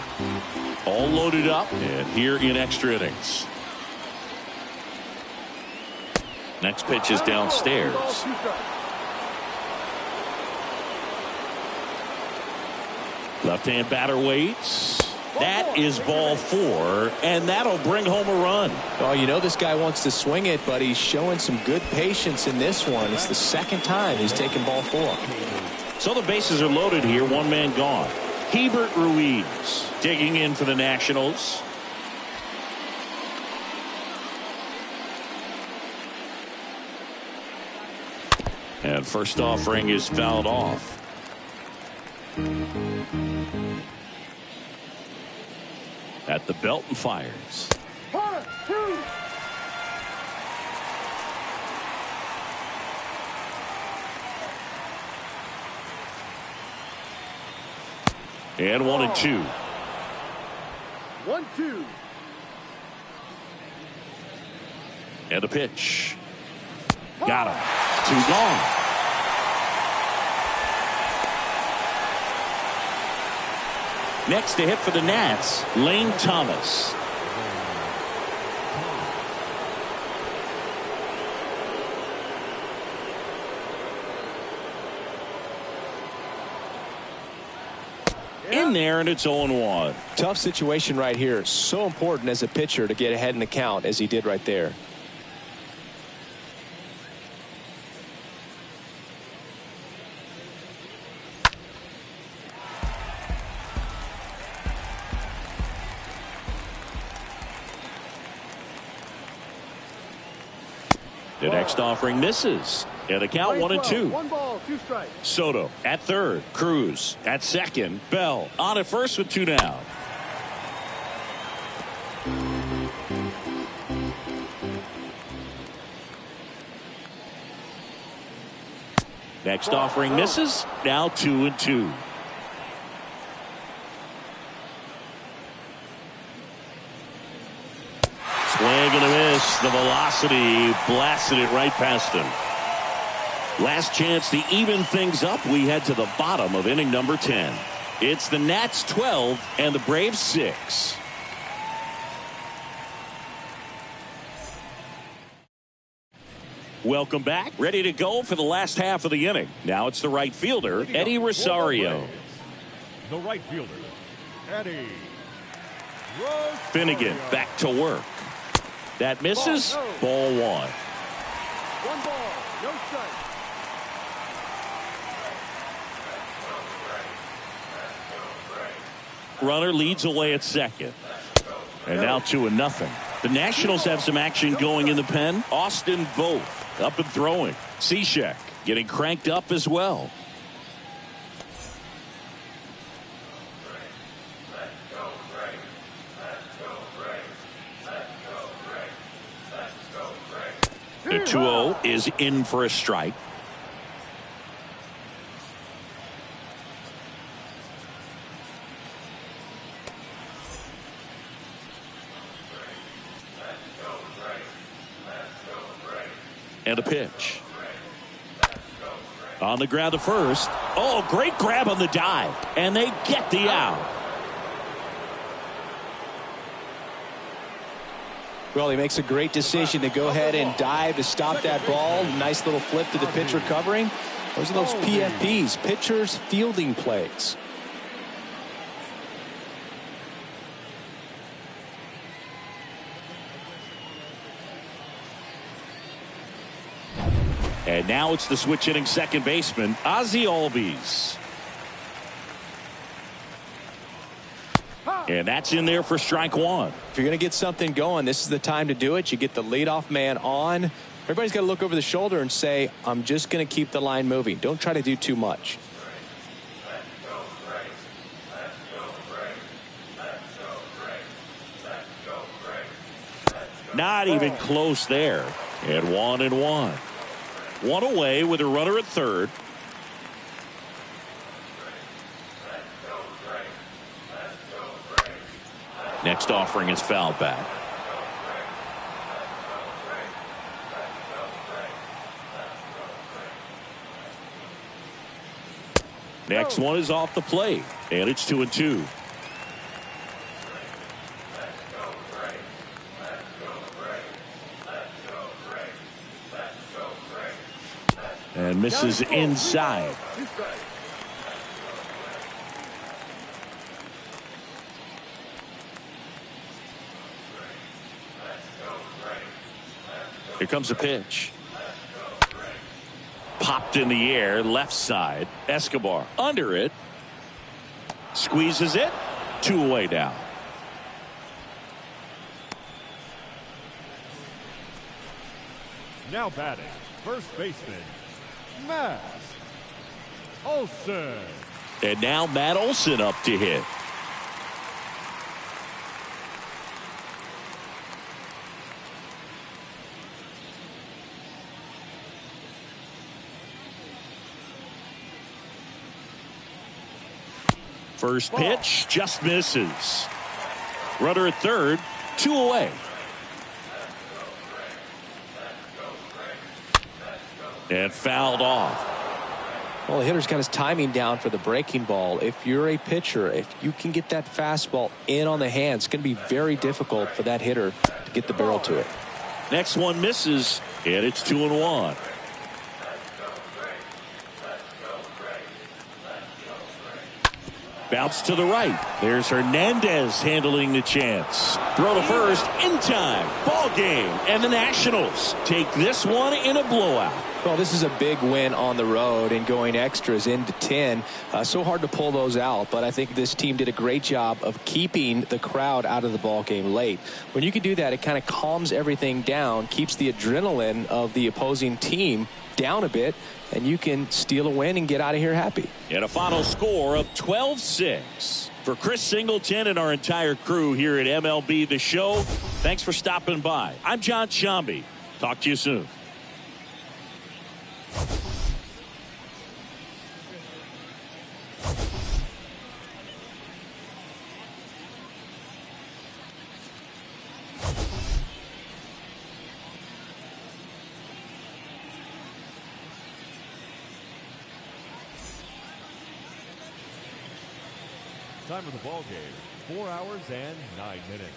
All loaded up and here in extra innings. Next pitch is downstairs. Left-hand batter waits. That is ball 4, and that'll bring home a run. Well, you know this guy wants to swing it, but he's showing some good patience in this one. It's the second time he's taken ball 4. So the bases are loaded here. 1 man gone. Hebert Ruiz digging in for the Nationals. And first offering is fouled off. At the belt and fires. 1, 2. And 1 and 2. 1, 2. And a pitch. Got him. 2 gone. Next to hit for the Nats, Lane Thomas. In there, and it's 0-1. Tough situation right here. So important as a pitcher to get ahead in the count as he did right there. The next offering misses. And the count 1 and 2. 1 ball, 2 strikes. Soto at third. Cruz at second. Bell on at first with 2 down. Next offering misses. Now 2 and 2. Swing and a miss. The velocity blasted it right past him. Last chance to even things up. We head to the bottom of inning number 10. It's the Nats 12 and the Braves 6. Welcome back. Ready to go for the last half of the inning. Now it's the right fielder, Eddie Rosario. The right fielder, Eddie Finnegan back to work. That misses. Ball 1. 1 ball, no strike. Runner leads away at second. And now 2-0. The Nationals have some action going in the pen. Austin Vogt up and throwing. Cishek getting cranked up as well. The 2-0 is in for a strike. And a pitch. On the ground to first. Oh, great grab on the dive. And they get the out. Well, he makes a great decision to go ahead and dive to stop that ball. Nice little flip to the pitcher covering. Those are those PFPs, pitchers fielding plays. And now it's the switch hitting second baseman, Ozzie Albies. And that's in there for strike 1. If you're going to get something going, this is the time to do it. You get the leadoff man on. Everybody's got to look over the shoulder and say, I'm just going to keep the line moving. Don't try to do too much. Not even close there. And 1-1. 1 away with a runner at third. Next offering is foul back. Next one is off the plate, and it's 2-2. And misses inside. Here comes a pitch. Popped in the air, left side. Escobar under it. Squeezes it. 2 away now. Now batting, first baseman, Matt Olson. And now Matt Olson up to hit. First pitch just misses. Runner at third, 2 away. And fouled off. Well, the hitter's got his timing down for the breaking ball. If you're a pitcher, if you can get that fastball in on the hands, it's going to be very difficult for that hitter to get the barrel to it. Next one misses, and it's 2-1. Bounce to the right. There's Hernandez handling the chance. Throw to first in time. Ball game. And the Nationals take this one in a blowout. Well, this is a big win on the road and going extras into 10. So hard to pull those out, but I think this team did a great job of keeping the crowd out of the ball game late. When you can do that, it kind of calms everything down, keeps the adrenaline of the opposing team down a bit, and you can steal a win and get out of here happy. And a final score of 12-6. For Chris Singleton and our entire crew here at MLB The Show, thanks for stopping by. I'm John Shambi. Talk to you soon. Time of the ball game, 4 hours and 9 minutes.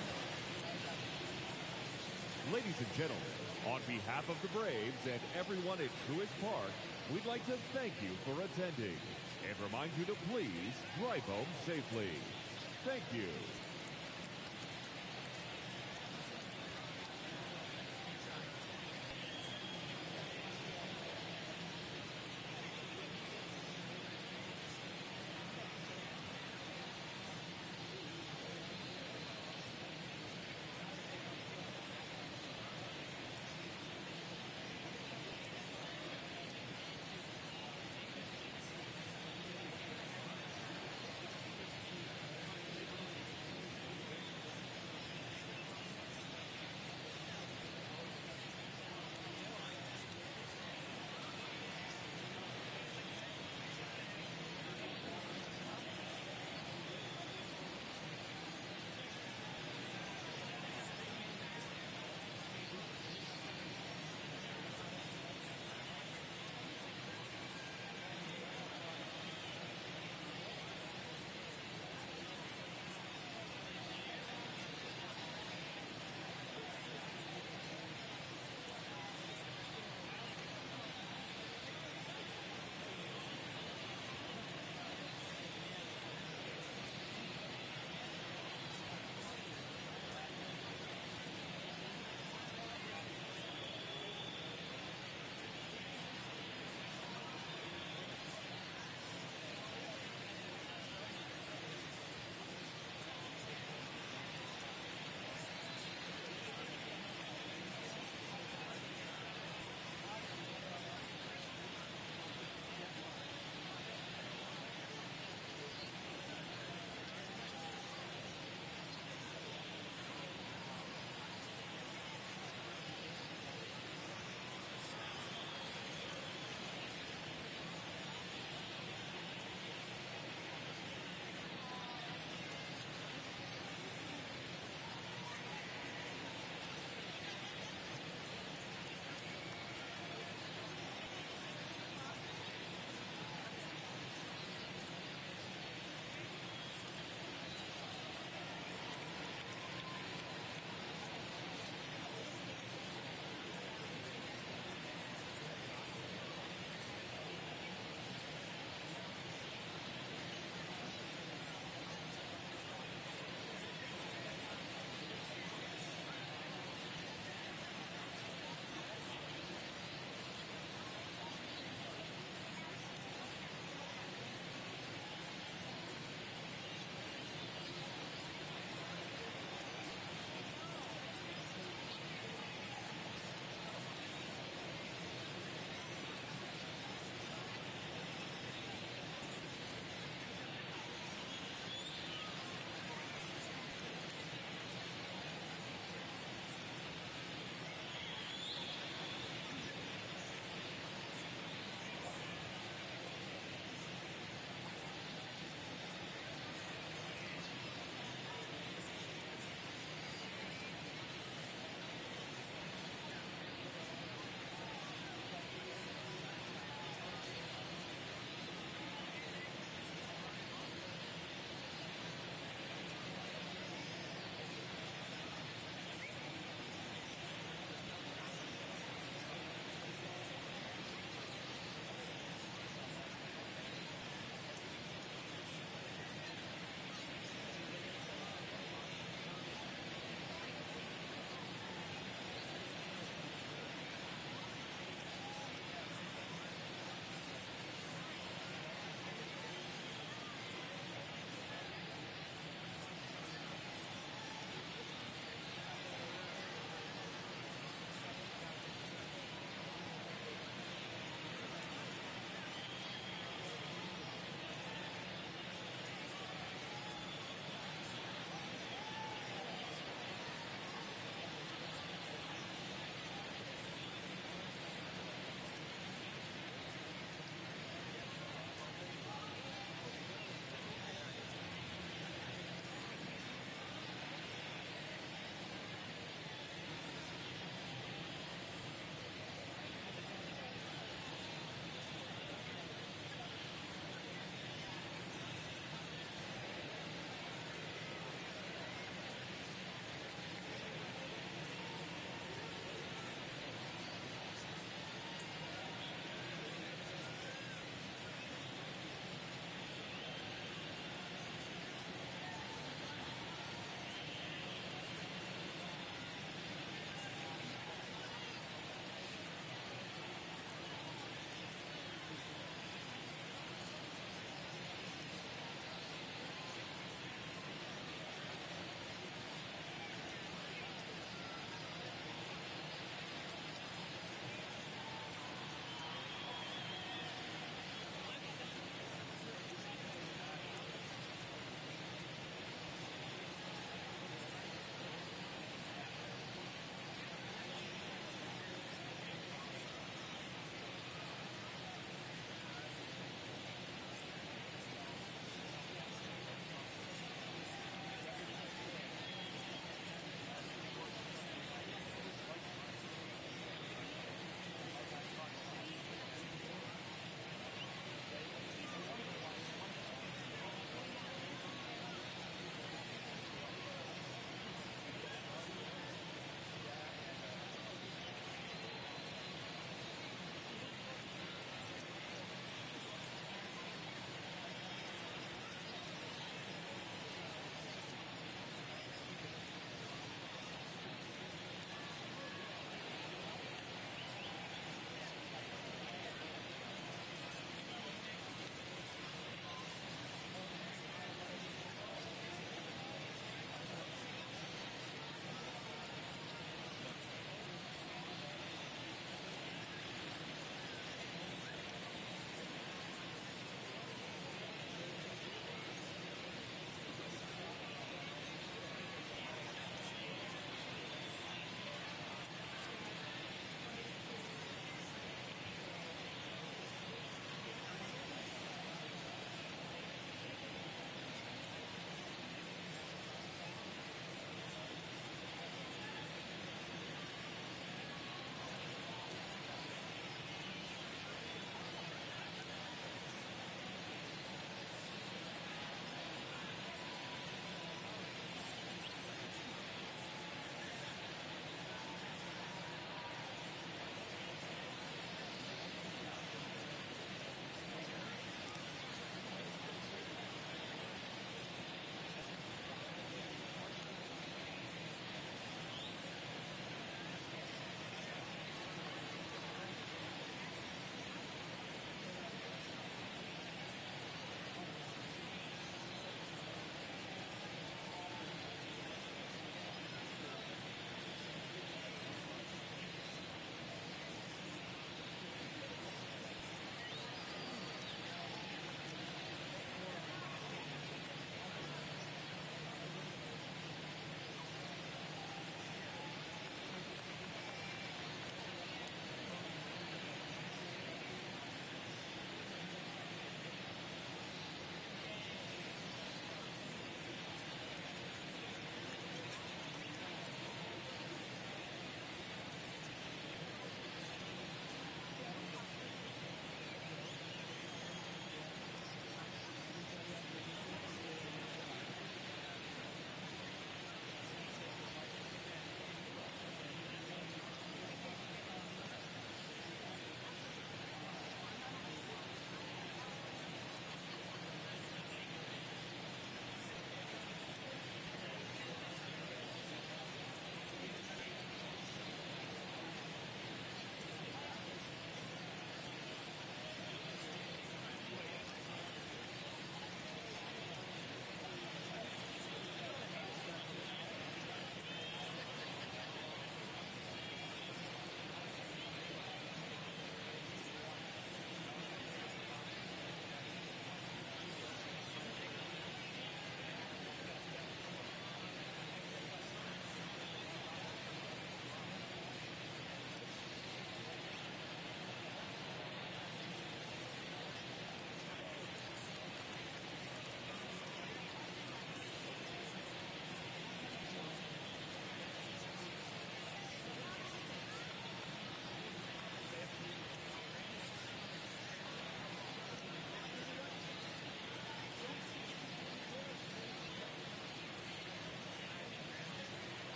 Ladies and gentlemen, on behalf of the Braves and everyone at Truist Park, we'd like to thank you for attending and remind you to please drive home safely. Thank you.